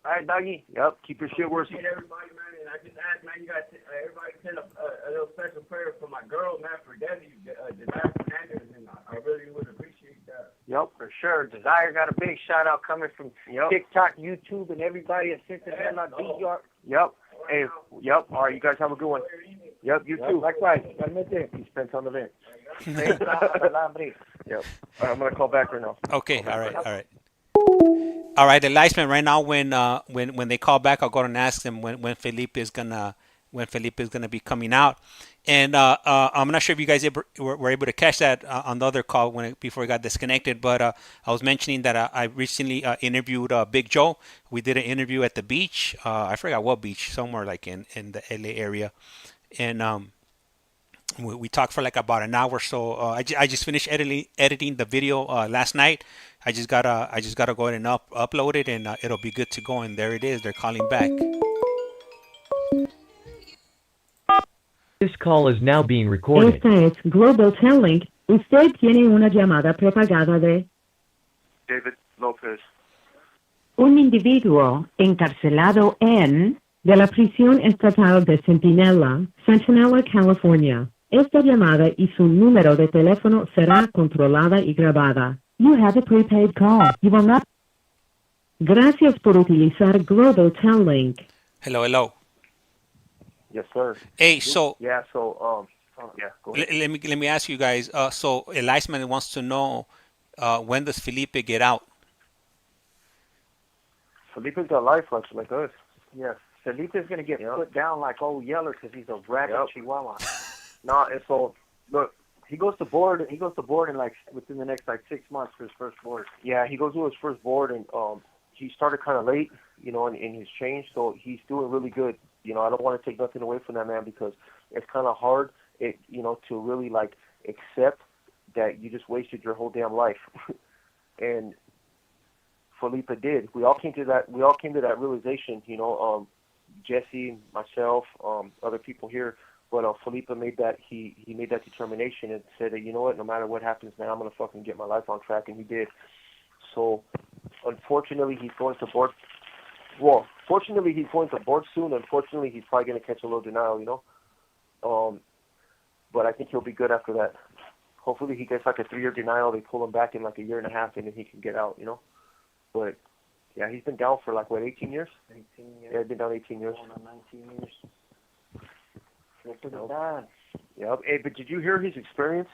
All right, Dougie. Yep. Keep your shit worse. Appreciate everybody, man, and I just ask, man, you guys, everybody send a little special prayer for my girl, man, for Debbie, Desire Fernandez, and I really would appreciate that. Yep. For sure. Desire got a big shout out coming from TikTok, YouTube, and everybody at Centinela, DR. Yep. Hey. Yep. All right. You guys have a good one. Yep. You too. Likewise. He spent on the vent. Yep. Yep. All right, I'm gonna call back right now. Okay. All right. The Lightsman right now. When they call back, I'll go and ask them when Felipe is gonna be coming out. And I'm not sure if you guys were able to catch that on the other call before it got disconnected. But I was mentioning that I recently interviewed Big Joe. We did an interview at the beach. I forgot what beach, somewhere like in the LA area. And we talked for like about an hour. So I just finished editing the video last night. I just gotta go ahead and upload it, and it'll be good to go. And there it is. They're calling back. This call is now being recorded. Esta es Global Telling. Usted tiene una llamada prepagada de David Lopez. un individuo encarcelado de la prisión estatal de Centinela, California. Esta llamada y su número de teléfono será controlada y grabada. You have a prepaid call. You will not. Gracias por utilizar Global Telling. Hello. Yes, sir. Hey, so Yeah. So Yeah, go ahead. Let me ask you guys. So Eliasman wants to know when does Felipe get out? Felipe's got life like us. Yes, Felipe's gonna get put down like old Yeller because he's a rabid Chihuahua. Nah, and so look, he goes to board. He goes to board in like within the next like 6 months for his first board. Yeah, he goes to his first board, and he started kind of late, you know, in his change. So he's doing really good. You know, I don't want to take nothing away from that man because it's kind of hard, you know, to really like accept that you just wasted your whole damn life. And Felipe did. We all came to that. We all came to that realization. You know, Jesse, myself, other people here. But Felipe made that. He made that determination and said that, you know what, no matter what happens, man, I'm gonna fucking get my life on track, and he did. So, unfortunately, he's going to board. Well, fortunately, he's going to board soon. Unfortunately, he's probably gonna catch a little denial, you know. But I think he'll be good after that. Hopefully, he gets like a 3-year denial. They pull him back in like a year and a half, and then he can get out, you know. But yeah, he's been down for like what, 18 years? 18 years. Yeah, he's been down 18 years. 19 years. Yeah. Hey, but did you hear his experience?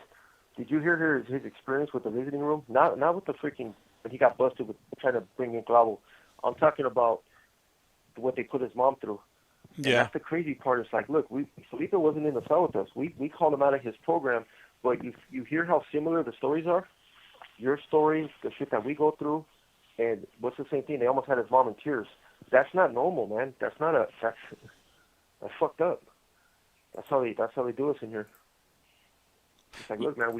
Did you hear his experience with the visiting room? Not with the freaking when he got busted with trying to bring in Clavo. I'm talking about what they put his mom through. And that's the crazy part. It's like, look, Felipe wasn't in the cell with us. We called him out of his program, but you hear how similar the stories are. Your stories, the shit that we go through, and what's the same thing? They almost had his mom in tears. That's not normal, man. That's fucked up. That's how they do us in here. It's like, look, man,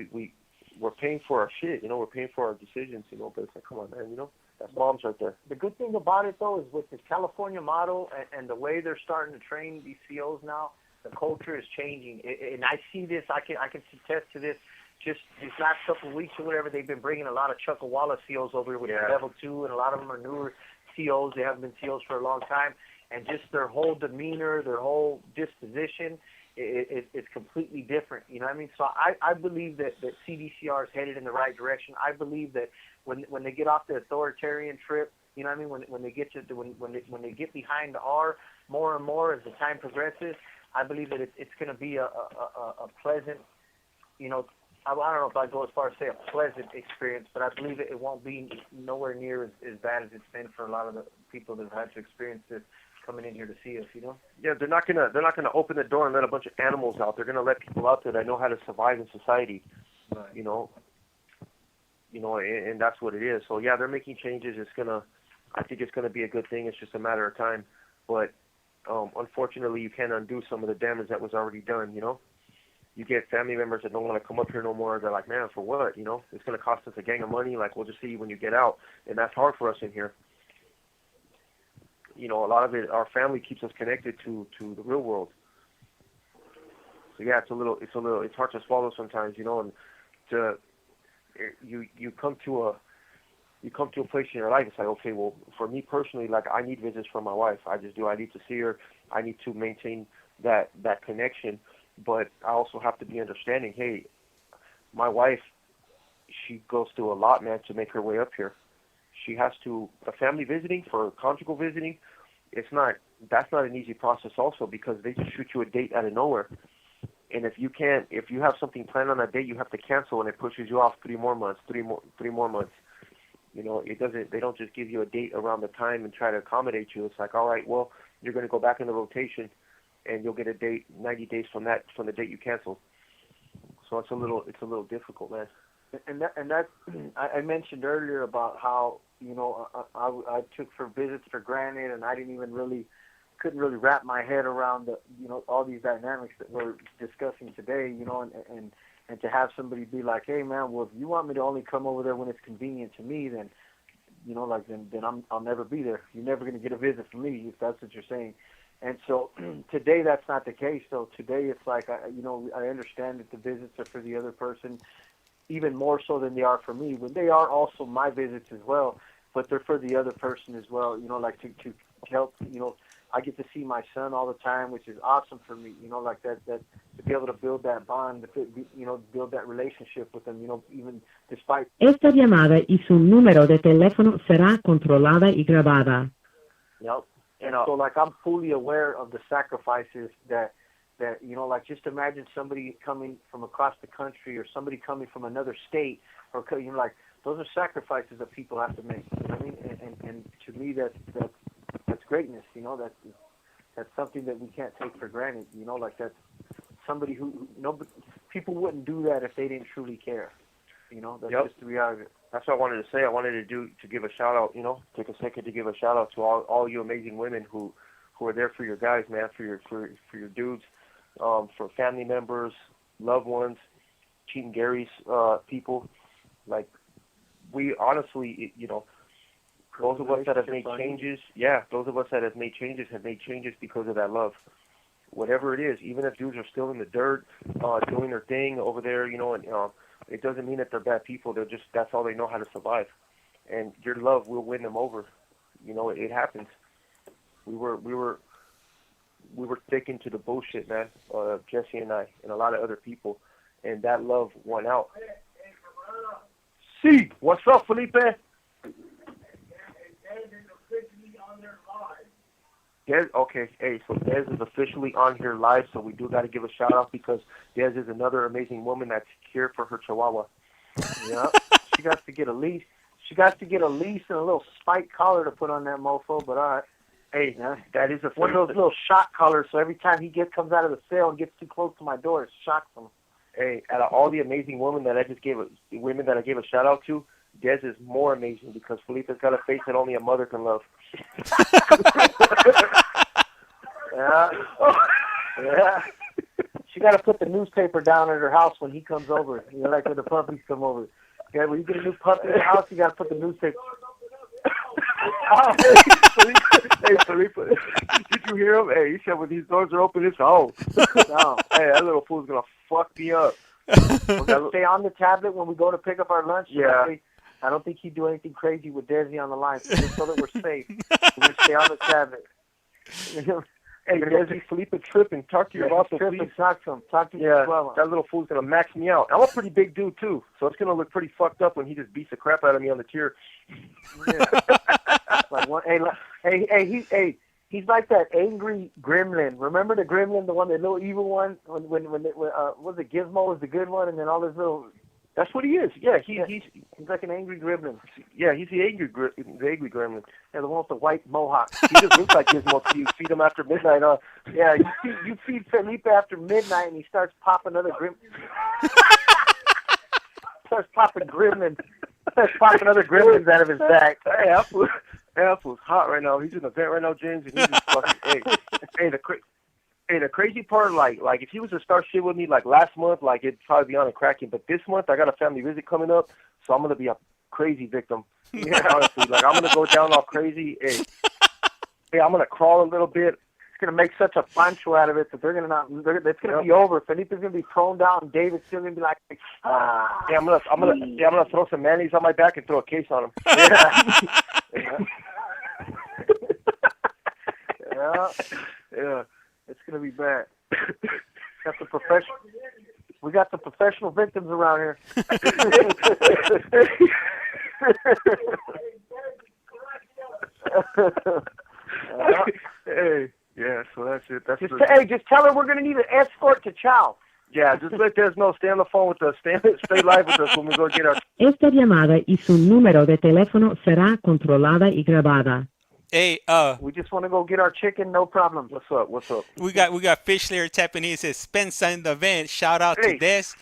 we're paying for our shit, you know, we're paying for our decisions, you know, but it's like, come on, man, you know, that's moms right there. The good thing about it, though, is with this California model and the way they're starting to train these COs now, the culture is changing. And I see this, I can attest to this. Just these last couple of weeks or whatever, they've been bringing a lot of Chuckawalla COs over here with the level 2, and a lot of them are newer COs. They haven't been COs for a long time. And just their whole demeanor, their whole disposition, it's completely different. You know what I mean? So I believe that CDCR is headed in the right direction. I believe that when they get off the authoritarian trip, you know what I mean? When they get when they get behind R more and more as the time progresses, I believe that it's going to be a pleasant, you know, I don't know if I'd go as far as say a pleasant experience, but I believe it won't be nowhere near as bad as it's been for a lot of the people that have had to experience this coming in here to see us, you know? Yeah, they're not gonna open the door and let a bunch of animals out. They're gonna let people out there that know how to survive in society. Right. You know, and that's what it is. So yeah, they're making changes. I think it's gonna be a good thing. It's just a matter of time. But unfortunately, you can't undo some of the damage that was already done. You know, you get family members that don't want to come up here no more. They're like, man, for what? You know, it's gonna cost us a gang of money. Like, we'll just see you when you get out, and that's hard for us in here. You know, a lot of it, our family keeps us connected to the real world. So yeah, it's hard to swallow sometimes, you know. And you come to a place in your life. It's like, okay, well, for me personally, like, I need visits from my wife. I just do. I need to see her. I need to maintain that connection. But I also have to be understanding. Hey, my wife, she goes through a lot, man, to make her way up here. She has to, a family visiting, for conjugal visiting, that's not an easy process also, because they just shoot you a date out of nowhere. And if you have something planned on that date, you have to cancel, and it pushes you off 3 more months. You know, they don't just give you a date around the time and try to accommodate you. It's like, all right, well, you're going to go back in the rotation, and you'll get a date 90 days from the date you canceled. So it's a little difficult, man. And that I mentioned earlier about how, you know, I took for visits for granted, and I couldn't really wrap my head around the, you know, all these dynamics that we're discussing today, you know, and to have somebody be like, hey man, well, if you want me to only come over there when it's convenient to me, then, you know, like then I'll never be there. You're never going to get a visit from me if that's what you're saying. And so today that's not the case. So today it's like, I understand that the visits are for the other person, even more so than they are for me. When they are also my visits as well, but they're for the other person as well. You know, like to help. You know, I get to see my son all the time, which is awesome for me. You know, like that to be able to build that bond, you know, build that relationship with them. You know, even despite. Esta llamada y su número de teléfono será controlada y grabada. Yep. And so, like, I'm fully aware of the sacrifices that that, you know, like just imagine somebody coming from across the country or somebody coming from another state, or, you know, like those are sacrifices that people have to make. You know what I mean? And to me, that's greatness. You know, that's something that we can't take for granted. You know, like that's somebody who people wouldn't do that if they didn't truly care. You know, that's just the reality. That's what I wanted to say. I wanted to give a shout out. You know, take a second to give a shout out to all you amazing women who are there for your guys, man, for your dudes, for family members, loved ones, Cheating Gary's people. Like, we honestly, you know, those of us that have made changes, those of us that have made changes because of that love. Whatever it is, even if dudes are still in the dirt, doing their thing over there, you know, and it doesn't mean that they're bad people. They're just, that's all they know how to survive. And your love will win them over. You know, it happens. We were sticking to the bullshit, man. Jesse and I and a lot of other people, and that love won out. See, what's up, Felipe? Des, okay, hey, so Des is officially on here live, so we do got to give a shout out because Des is another amazing woman that's here for her chihuahua. Yeah, she got to get a leash. She got to get a leash and a little spike collar to put on that mofo, but all right. Hey, that is one of those little shock collars, so every time he comes out of the sale and gets too close to my door, it shocks him. Hey, out of all the amazing women that I gave a shout out to, Des is more amazing because Felipe's got a face that only a mother can love. Yeah. She got to put the newspaper down at her house when he comes over. You know, like when the puppies come over. Yeah, when you get a new puppy in the house, you got to put the newspaper. Hey, Felipe, did you hear him? Hey, he said when these doors are open, it's home. No, hey, that little fool's gonna fuck me up. We're gonna stay on the tablet when we go to pick up our lunch. Yeah. I don't think he'd do anything crazy with Desi on the line, just so that we're safe. We're gonna stay on the tablet. Hey, Desi, Felipe tripping. Talk to your boss, please. Talk to him. Talk to him. Yeah, that little fool's gonna max me out. I'm a pretty big dude too, so it's gonna look pretty fucked up when he just beats the crap out of me on the tier. Yeah. Like one, he's like that angry gremlin. Remember the gremlin, the little evil one? When was it Gizmo was the good one, and then all this little. That's what he is. Yeah, he's like an angry gremlin. Yeah, he's the angry gremlin. Yeah, the one with the white mohawk. He just looks like Gizmo to you. Feed him after midnight. Yeah, you feed Felipe after midnight, and he starts popping other starts popping other gremlins out of his back. Hey, Apple's hot right now. He's in the vent right now, James, and he's just fucking. The crazy part, like if he was to start shit with me like last month, like it'd probably be on and cracking. But this month, I got a family visit coming up, so I'm gonna be a crazy victim. Yeah, honestly, like I'm gonna go down all crazy. Hey, I'm gonna crawl a little bit. It's gonna make such a pancho out of it that it's gonna be over. Felipe's gonna be prone down, and David's still gonna be like, ah. Yeah, I'm gonna throw some mayonnaise on my back and throw a case on him. Yeah. It's gonna be bad. We got the professional victims around here. Hey, yeah, so that's it. Just tell her we're gonna need an escort to Chow. Yeah, just let Des know. Stay on the phone with us. Stay live with us when we go get our. Esta llamada y su número de teléfono será controlada y grabada. Hey, we just want to go get our chicken, no problem. What's up? We got Fish Layer tapping. He says Spencer in the vent. Shout out to Des.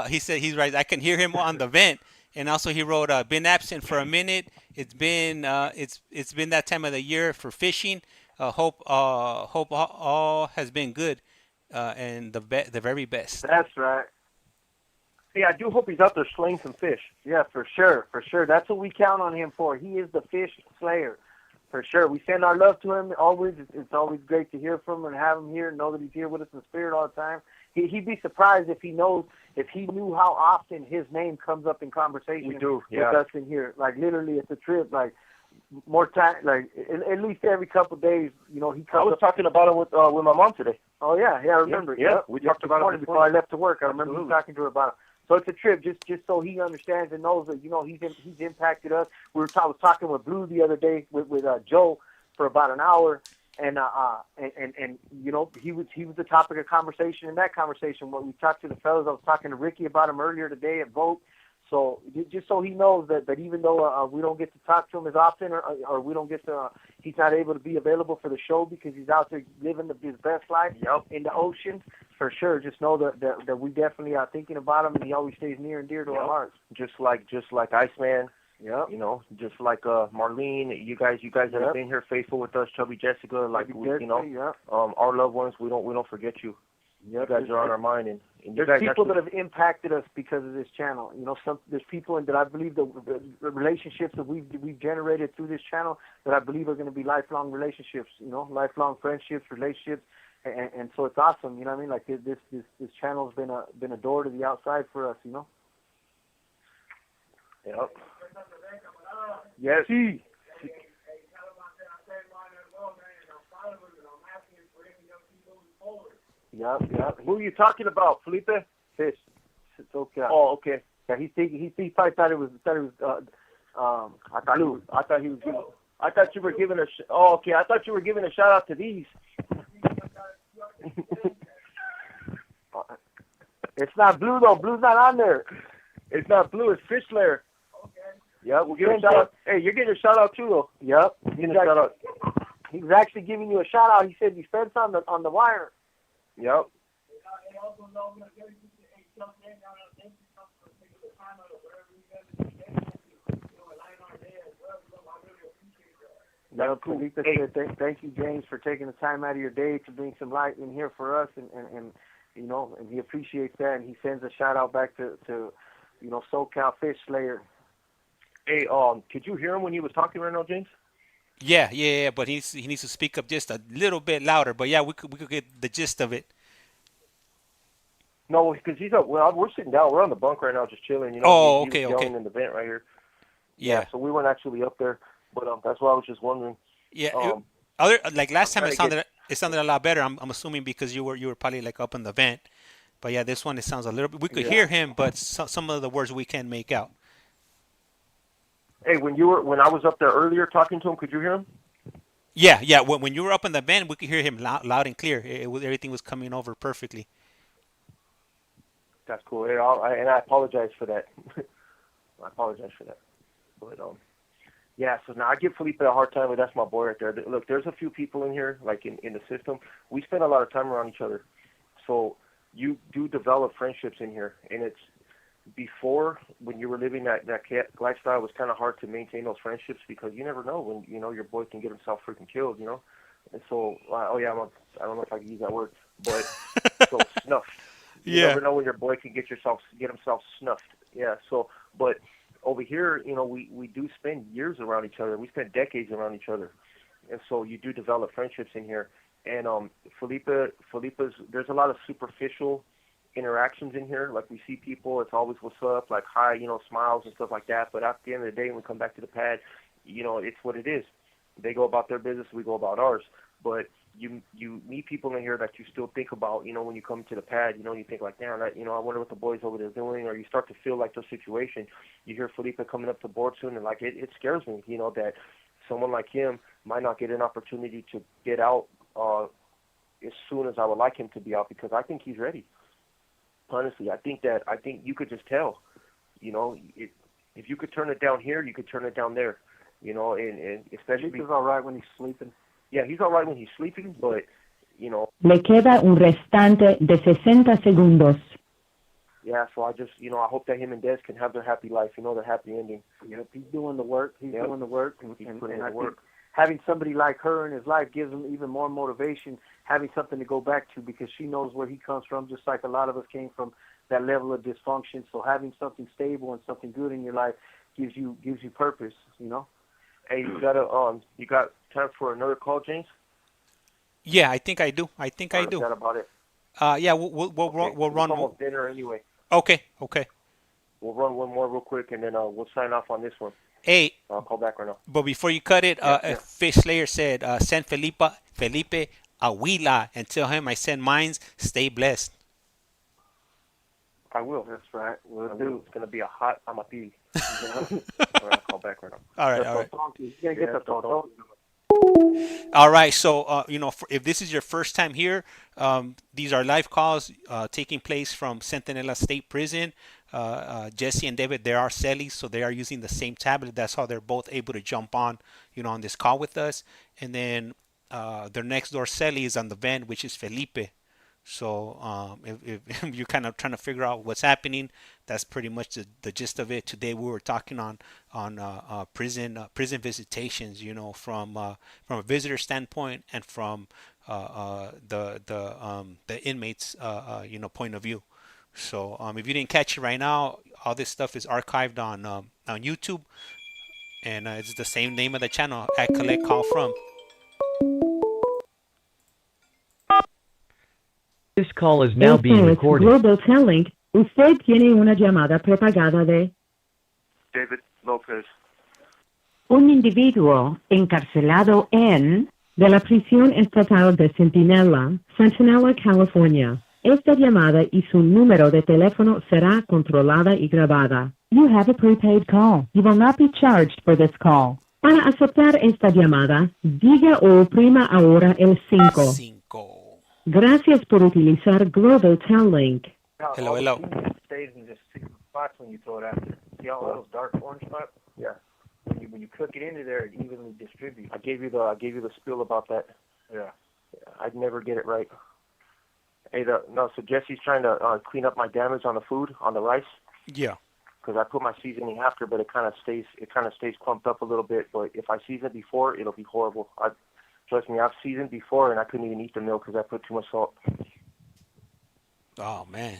He said he's right. I can hear him on the vent. And also he wrote, been absent for a minute. It's been it's been that time of the year for fishing. Hope all has been good, and the very best. That's right. Hey, I do hope he's out there slaying some fish. Yeah, for sure. That's what we count on him for. He is the fish slayer. For sure. We send our love to him always. It's always great to hear from him and have him here and know that he's here with us in spirit all the time. He'd be surprised if he knew how often his name comes up in conversation with us in here. Like, literally, it's a trip. Like, more time, like, at least every couple of days, he comes I was talking about it with my mom today. Oh, yeah, I remember. Yeah, we talked about it before I left to work. I remember you talking to her about it. So it's a trip, just so he understands and knows that he's impacted us. I was talking with Blue the other day with Joe for about an hour, And you know, he was the topic of conversation in that conversation. When we talked to the fellas, I was talking to Ricky about him earlier today at Vote. So just so he knows that even though we don't get to talk to him as often, or we don't get to, he's not able to be available for the show because he's out there living his best life in the ocean. For sure, just know that we definitely are thinking about him, and he always stays near and dear to our hearts. Just like Iceman. Yeah, you know, just like Marlene, you guys that have been here faithful with us, Chubby Jessica, like you know, our loved ones, we don't forget you. You guys are on our mind, and you there's guys people that have impacted us because of this channel. You know, there's people that I believe the relationships that we've generated through this channel that I believe are going to be lifelong relationships. You know, lifelong friendships, relationships, and so it's awesome. You know what I mean? Like this channel's been a door to the outside for us. You know. Yep. Yes. Yep. Who are you talking about, Felipe? Fish. It's okay. Oh, okay. Yeah, he probably thought it was blue. I thought you were giving a. Oh, okay. I thought you were giving a shout out to these. It's not blue though. Blue's not on there. It's not blue. It's Fish Lair. Yeah, we'll give a shout out. Hey, you're getting a shout out too, though. Yep. Shout out. He's actually giving you a shout out. He said you spent on the wire. Yep. That's cool. Thank you, James, for taking the time out of your day to bring some light in here for us, and you know, and he appreciates that, and he sends a shout out back to you know, SoCal Fish Slayer. Hey, could you hear him when he was talking right now, James? Yeah, but he needs to speak up just a little bit louder. But yeah, we could get the gist of it. No, because he's up. Well, we're sitting down. We're on the bunk right now, just chilling. You know. Oh, he was yelling in the vent right here. Yeah. So we weren't actually up there, but that's why I was just wondering. Yeah. Like last time, it sounded a lot better. I'm assuming because you were probably like up in the vent. But yeah, this one it sounds a little bit. We could hear him, but some of the words we can't make out. Hey, when I was up there earlier talking to him, could you hear him? Yeah. When you were up in the band, we could hear him loud and clear. Everything was coming over perfectly. That's cool. Hey, I apologize for that. But yeah. So now I give Felipe a hard time, but that's my boy right there. Look, there's a few people in here, like in the system. We spend a lot of time around each other, so you do develop friendships in here, and it's. Before, when you were living that lifestyle, it was kind of hard to maintain those friendships because you never know when, you know, your boy can get himself freaking killed, you know? And so, I don't know if I can use that word, but so snuffed. You never know when your boy can get himself snuffed. Yeah, so, but over here, you know, we do spend years around each other. We spend decades around each other. And so you do develop friendships in here. And Felipe's, there's a lot of superficial interactions in here. Like we see people, it's always what's up, like hi, you know, smiles and stuff like that. But at the end of the day, when we come back to the pad, you know, it's what it is. They go about their business, we go about ours. But you meet people in here that you still think about, you know, when you come to the pad, you know, you think like, damn, you know, I wonder what the boys over there are doing, or you start to feel like the situation. You hear Felipe coming up to board soon, and like it scares me, you know, that someone like him might not get an opportunity to get out as soon as I would like him to be out, because I think he's ready. Honestly, I think you could just tell, you know, if you could turn it down here, you could turn it down there, you know, and especially. He's all right when he's sleeping. Yeah, he's all right when he's sleeping, but, you know. Le queda un restante de 60 segundos. Yeah, so I just, you know, I hope that him and Des can have their happy life, you know, their happy ending. Yep, he's doing the work. He's doing the work, and I think having somebody like her in his life gives him even more motivation, having something to go back to, because she knows where he comes from, just like a lot of us came from that level of dysfunction. So having something stable and something good in your life gives you purpose, you know. Hey, you got time for another call, James? Yeah, I think I do. I do. Is that about it? Yeah, we'll run. It's almost dinner anyway. Okay. We'll run one more real quick, and then we'll sign off on this one. Hey, I'll call back right now. But before you cut it, Fish Slayer said, send Felipe Aguila and tell him I send mines. Stay blessed. I will. That's right. We'll do. It's going to be a hot amati. All right, I'll call back right now. All right. He's going to get the All right, so if this is your first time here, these are live calls taking place from Centinela State Prison. Jesse and David, they are cellies, so they are using the same tablet. That's how they're both able to jump on, on this call with us. And then their next door cellie is on the vent, which is Felipe. So if you're kind of trying to figure out what's happening, that's pretty much the gist of it. Today we were talking on prison visitations, from a visitor standpoint and from the inmates point of view. So if you didn't catch it right now, all this stuff is archived on YouTube, and it's the same name of the channel at Collect Call From. This call is now being Este es recorded. Global Telling. Usted tiene una llamada prepagada de David Lopez. un individuo encarcelado de la prisión estatal de Centinela, California. Esta llamada y su número de teléfono será controlada y grabada. You have a prepaid call. You will not be charged for this call. Para aceptar esta llamada, diga o oprima ahora el 5. 5. Gracias por utilizar Global Telling. Hello, hello. It stays in just 6 spots when you throw it out. See all those dark orange spots? Yeah. When you cook it into there, it evenly distributes. I gave you the spiel about that. Yeah. I'd never get it right. Hey, so Jesse's trying to clean up my damage on the food, on the rice. Yeah. Because I put my seasoning after, but it kind of stays clumped up a little bit. But if I season it before, it'll be horrible. Trust me, I've seasoned before, and I couldn't even eat the meal because I put too much salt. Oh man.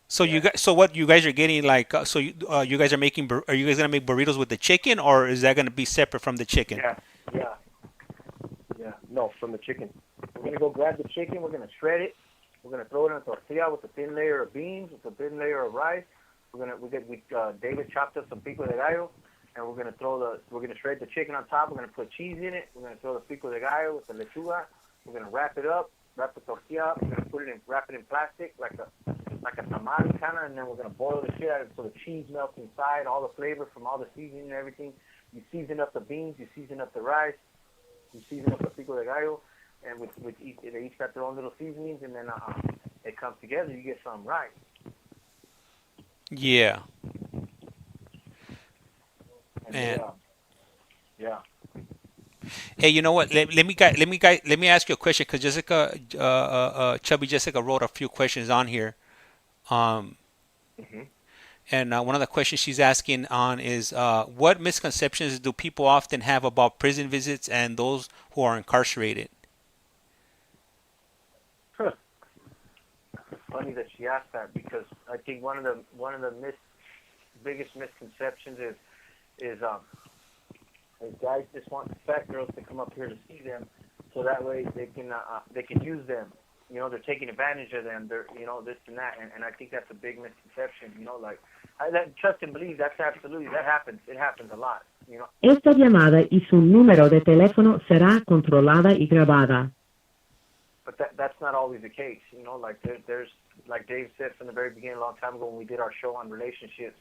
So what you guys are getting like? You guys are making? Are you guys gonna make burritos with the chicken, or is that gonna be separate from the chicken? Yeah. No, from the chicken. We're going to go grab the chicken. We're going to shred it. We're going to throw it in a tortilla with a thin layer of beans, with a thin layer of rice. David chopped up some pico de gallo, and we're going to shred the chicken on top. We're going to put cheese in it. We're going to throw the pico de gallo with the lechuga. We're going to wrap it up, wrap the tortilla up. We're going to wrap it in plastic like a tamale kind of, and then we're going to boil the shit out of it so the cheese melts inside, all the flavor from all the seasoning and everything. You season up the beans. You season up the rice. You season up the pico de gallo, and they each got their own little seasonings, and then it comes together. You get something right. Yeah. And yeah. Hey, you know what? Let me ask you a question because Chubby Jessica wrote a few questions on here. And one of the questions she's asking on is, what misconceptions do people often have about prison visits and those who are incarcerated? Funny that she asked that because I think one of the biggest misconceptions is guys just want fat girls to come up here to see them, so that way they can use them. They're taking advantage of them. They're this and that, and I think that's a big misconception. Trust and believe. That happens. It happens a lot. Esta llamada y su número de teléfono será controlada y grabada. But that's not always the case. There's like Dave said from the very beginning a long time ago when we did our show on relationships.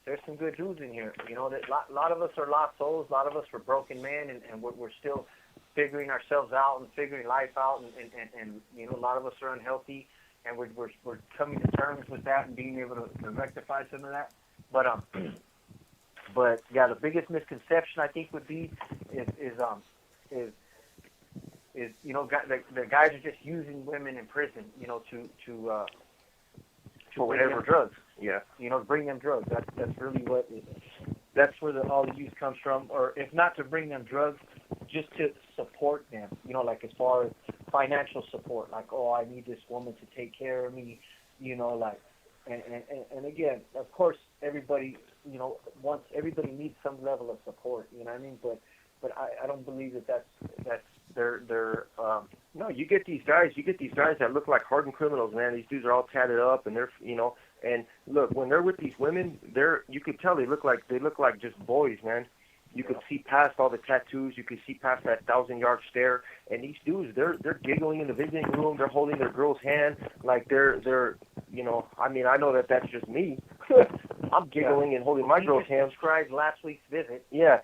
There's some good dudes in here. That a lot of us are lost souls. A lot of us are broken men, and we're still figuring ourselves out and figuring life out, and a lot of us are unhealthy, and we're coming to terms with that and being able to rectify some of that. But yeah, the biggest misconception I think would be is the guys are just using women in prison, to bring them drugs. Yeah. To bring them drugs. That's really what that's where all the use comes from. Or if not to bring them drugs, just to support them. Like as far as financial support. Like, oh, I need this woman to take care of me. And again, of course, everybody everybody needs some level of support. You know what I mean? But I don't believe that's they're no, you get these guys that look like hardened criminals, man. These dudes are all tatted up, and they're and look, when they're with these women, you could tell they look like just boys, man. You could see past all the tattoos, you could see past that 1,000-yard stare, and these dudes, they're giggling in the visiting room, they're holding their girl's hand like they're I mean, I know that that's just me, I'm giggling and holding my girl's hand. Described last week's visit. Yeah,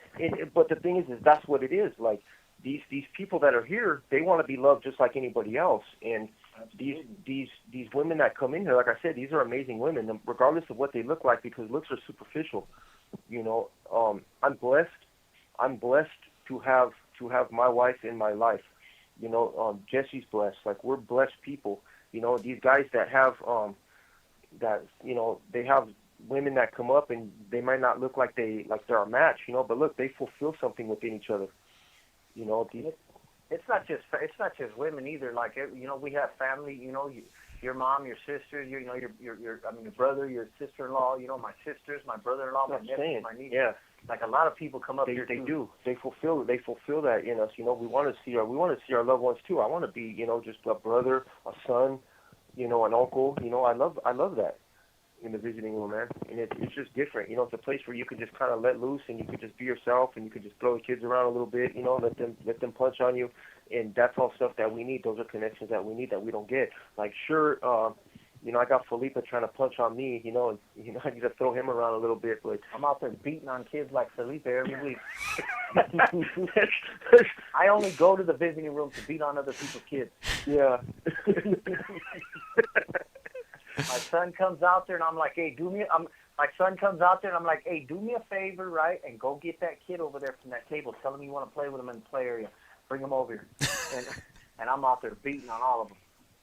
but the thing is that's what it is. Like these people that are here, they want to be loved just like anybody else. And these women that come in here, like I said, these are amazing women, regardless of what they look like, because looks are superficial. You know, I'm blessed. I'm blessed to have my wife in my life. You know, Jesse's blessed. Like, we're blessed people. You know, these guys that have that, you know, they have women that come up and they might not look like they're a match, you know, but look, they fulfill something within each other. You know, it's not just women either. Like, you know, we have family. You know, your mom, your sister, your brother, your sister-in-law. You know, my sisters, my brother-in-law, my nephew, my niece. Yeah. Like, a lot of people come up here They too. do. They fulfill that in us. You know, we want to see our loved ones too. I want to be, you know, just a brother, a son, you know, an uncle. You know, I love that in the visiting room, man. And it's just different. You know, it's a place where you can just kind of let loose and you can just be yourself and you can just throw the kids around a little bit. You know, let them punch on you, and that's all stuff that we need. Those are connections that we need that we don't get. Like, sure. You know, I got Felipe trying to punch on me, you know, and, you know, I need to throw him around a little bit, but I'm out there beating on kids like Felipe every week. I only go to the visiting room to beat on other people's kids. Yeah. My son comes out there and I'm like, hey, my son comes out there and I'm like, hey, do me a favor, right, and go get that kid over there from that table. Tell him you want to play with him in the play area. Bring him over here. And I'm out there beating on all of them.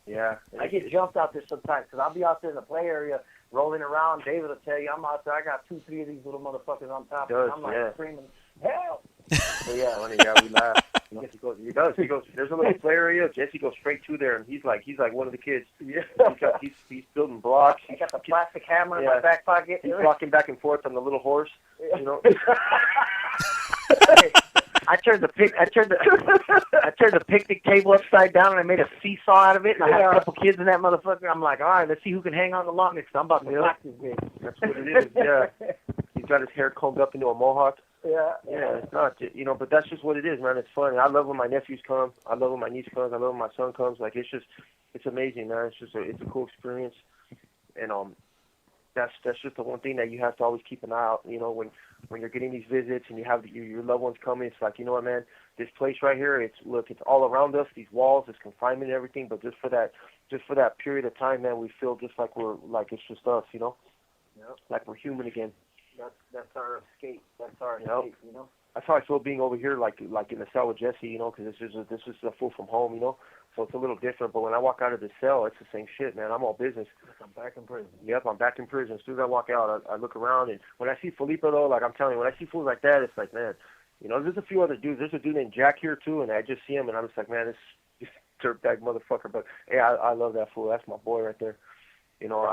Yeah. I get jumped out there sometimes because I'll be out there in the play area rolling around. David will tell you I'm out there. I got 2-3 of these little motherfuckers on top. And I'm like screaming, help! So yeah, we laugh. You know, he goes. There's a little play area. Jesse goes straight to there, and he's like one of the kids. Yeah. He's building blocks. He got the plastic hammer in my back pocket. He's walking back and forth on the little horse. You know. I turned the picnic table upside down and I made a seesaw out of it, and I had a couple kids in that motherfucker. I'm like, all right, let's see who can hang on the longest. I'm about to knock this bitch. That's what it is. Yeah. He's got his hair combed up into a mohawk. Yeah. It's not, you know, but that's just what it is, man. It's fun. I love when my nephews come. I love when my niece comes. I love when my son comes. Like, it's amazing, man. It's a cool experience, and that's just the one thing that you have to always keep an eye out. You know, when you're getting these visits and you have your loved ones coming, it's like, you know what, man, this place right here, it's all around us, these walls, this confinement and everything, but just for that period of time, man, we feel just like it's just us, you know, like we're human again. That's our escape. That's our escape, you know. That's how I feel being over here, like in the cell with Jesse, you know, because this is a full from home, you know. So it's a little different, but when I walk out of the cell, it's the same shit, man. I'm all business. I'm back in prison. Yep, I'm back in prison. As soon as I walk out, I look around, and when I see Felipe, though, like I'm telling you, when I see fools like that, it's like, man, you know, there's a few other dudes. There's a dude named Jack here, too, and I just see him, and I'm just like, man, this dirtbag motherfucker. But, hey, I love that fool. That's my boy right there. You know,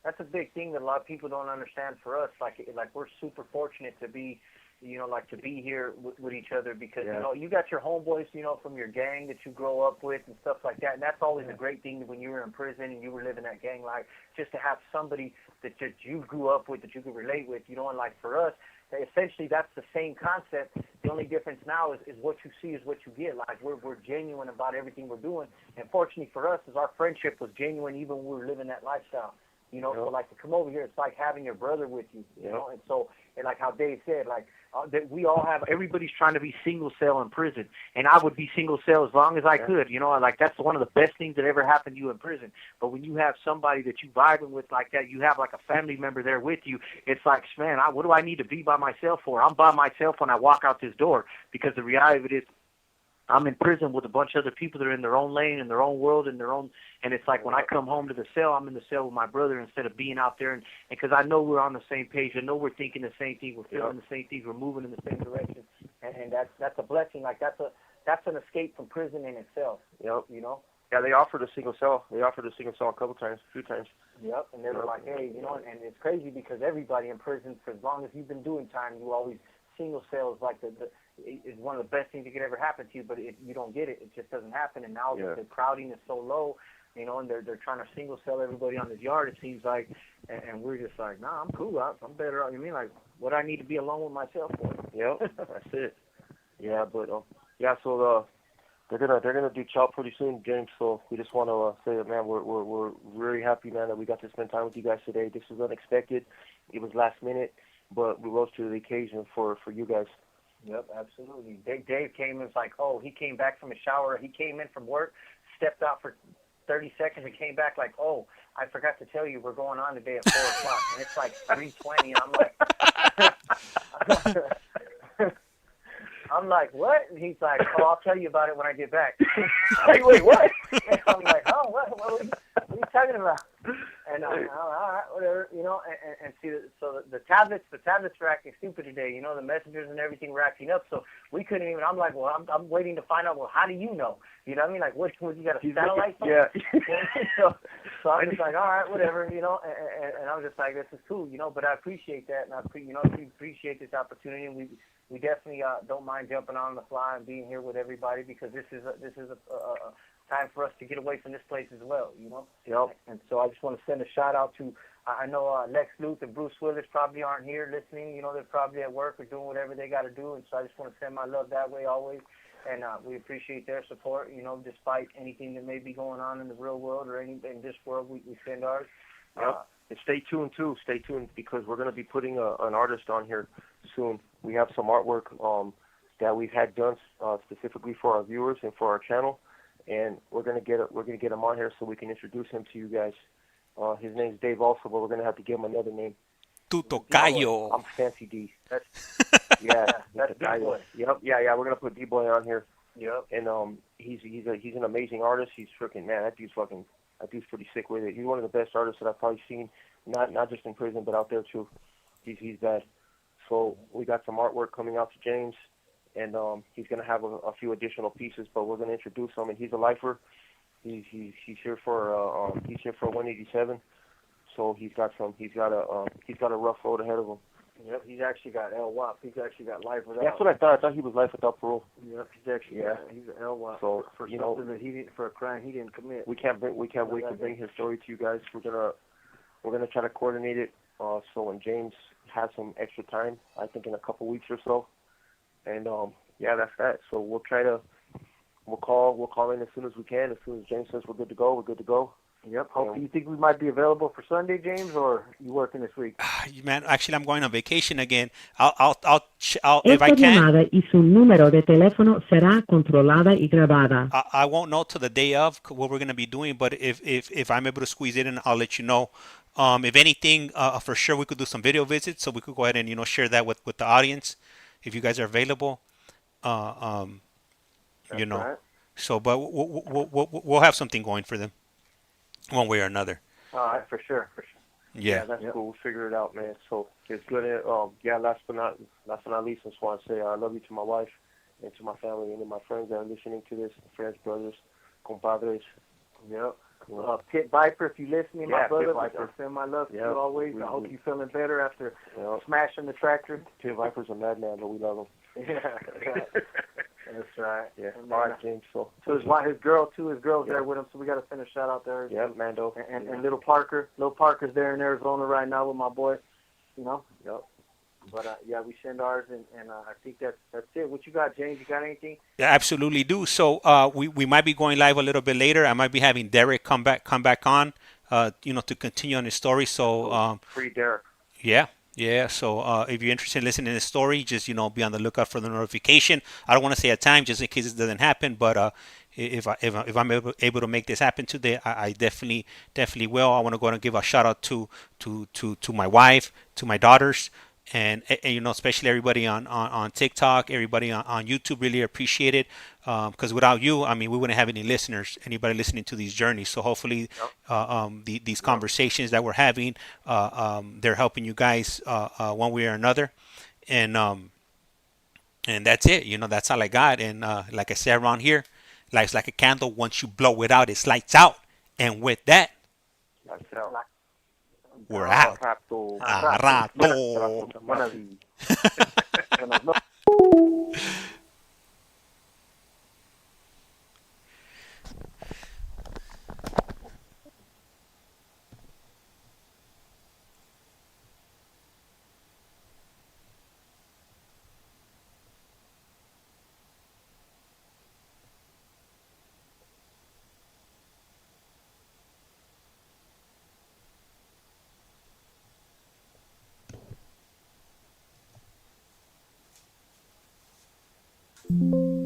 that's a big thing that a lot of people don't understand for us. Like we're super fortunate to be, you know, like to be here with each other because, you know, you got your homeboys, you know, from your gang that you grow up with and stuff like that. And that's always a great thing when you were in prison and you were living that gang life, just to have somebody that you grew up with that you could relate with, you know. And like for us, essentially that's the same concept. The only difference now is what you see is what you get. Like we're genuine about everything we're doing. And fortunately for us is our friendship was genuine even when we were living that lifestyle. You know, so like to come over here, it's like having your brother with you, you know. And so, and like how Dave said, like that we all have, everybody's trying to be single cell in prison, and I would be single cell as long as I could, you know. Like that's one of the best things that ever happened to you in prison. But when you have somebody that you vibing with like that, you have like a family member there with you. It's like, man, what do I need to be by myself for? I'm by myself when I walk out this door, because the reality of it is, I'm in prison with a bunch of other people that are in their own lane, in their own world, in their own, and it's like when I come home to the cell, I'm in the cell with my brother instead of being out there, and because I know we're on the same page, I know we're thinking the same thing, we're feeling the same things, we're moving in the same direction, and that's a blessing. Like that's an escape from prison in itself. Yep. You know. Yeah, they offered a single cell. A few times. Yep, and they were like, hey, you know, and it's crazy because everybody in prison, for as long as you've been doing time, you always single cell is like is one of the best things that could ever happen to you, but you don't get it. It just doesn't happen. And now the crowding is so low, you know, and they're trying to single cell everybody on this yard, it seems like, and we're just like, nah, I'm cool. I'm better off. You mean, like, what I need to be alone with myself for? Yep, that's it. Yeah, but They're gonna do chow pretty soon, James. So we just want to say that, man, we're really happy, man, that we got to spend time with you guys today. This was unexpected. It was last minute, but we rose to the occasion for you guys. Yep, absolutely. Dave came and was like, oh, he came back from a shower. He came in from work, stepped out for 30 seconds, and came back like, oh, I forgot to tell you we're going on today at 4 o'clock. And it's like 3:20, and I'm like, what? And he's like, oh, I'll tell you about it when I get back. I'm like, wait, what? And I'm like, oh, what are you talking about? And all right, whatever, and see, so the tablets were acting stupid today, the messengers and everything were acting up, so we couldn't even, I'm like, well, I'm waiting to find out, well, how do you know? You know what I mean? Like, what, you got a satellite phone? Yeah. so I'm just like, all right, whatever, and I'm just like, this is cool, but I appreciate that, and I appreciate this opportunity, and we definitely don't mind jumping on the fly and being here with everybody, because this is a time for us to get away from this place as well, Yep. And so I just want to send a shout out to, I know Lex Luth and Bruce Willis probably aren't here listening, they're probably at work or doing whatever they got to do, and so I just want to send my love that way always, and we appreciate their support, despite anything that may be going on in the real world or in this world, we send ours. Yep. And stay tuned, because we're going to be putting an artist on here soon. We have some artwork that we've had done specifically for our viewers and for our channel, and we're gonna get him on here so we can introduce him to you guys. His name's Dave also, but we're gonna have to give him another name. Tutocayo. I'm Fancy D. That's D-Boy. Yep. Yeah. We're gonna put D-Boy on here. Yep. And he's an amazing artist. He's freaking, man. That dude's pretty sick with it. He's one of the best artists that I've probably seen, not just in prison but out there too. He's bad. So we got some artwork coming out to James, and he's going to have a few additional pieces, but we're going to introduce him. And he's a lifer. He's here for 187. So he's got a rough road ahead of him. Yep, he's actually got LWAP. He's actually got life without. That's what I thought. I thought he was life without parole. Yep, he's actually he's an LWAP. So for something that for a crime he didn't commit. We can't wait to bring his story to you guys. We're gonna try to coordinate it. So when James has some extra time, I think in a couple weeks or so, and that's that. So we'll call in as soon as we can. As soon as James says we're good to go, we're good to go. Yep. You think we might be available for Sunday, James, or you working this week? Man, actually, I'm going on vacation again. I'll if I Esta can. llamada y su número de teléfono será controlada y grabada. I won't know till the day of what we're going to be doing, but if I'm able to squeeze it in, I'll let you know. If anything, for sure we could do some video visits, so we could go ahead and That's the audience, if you guys are available. right. So, but we'll have something going for them, one way or another. All right, for sure. Yeah. That's cool. We'll figure it out, man. So it's good. Last but not least, I just want to say I love you to my wife and to my family and to my friends that are listening to this, friends, brothers, compadres. Yep. Pit Viper, if you listening, my brother, I send my love to you always. I hope you're feeling better after smashing the tractor. Pit Viper's a madman, but we love him. Yeah, that's right. Yeah. All right, James. So his girl's there with him, so we got to send a shout out there. Yeah, Mando. And little Parker. Little Parker's there in Arizona right now with my boy. Yep. But we send ours, and I think that's it. What you got, James? You got anything? Yeah, absolutely do. So we might be going live a little bit later. I might be having Derrick come back on, to continue on his story. So free Derrick. Yeah. So if you're interested in listening to this story, just be on the lookout for the notification. I don't want to say a time just in case it doesn't happen, but if I'm able to make this happen today, I definitely will. I want to go ahead and give a shout out to my wife, to my daughters. And especially everybody on TikTok, everybody on YouTube, really appreciate it. Because without you, we wouldn't have any listeners, anybody listening to these journeys. So hopefully, these conversations that we're having, they're helping you guys one way or another. And that's it. That's all I got. And like I said around here, life's like a candle. Once you blow it out, it's lights out. And with that, we're out. A rato. Bye.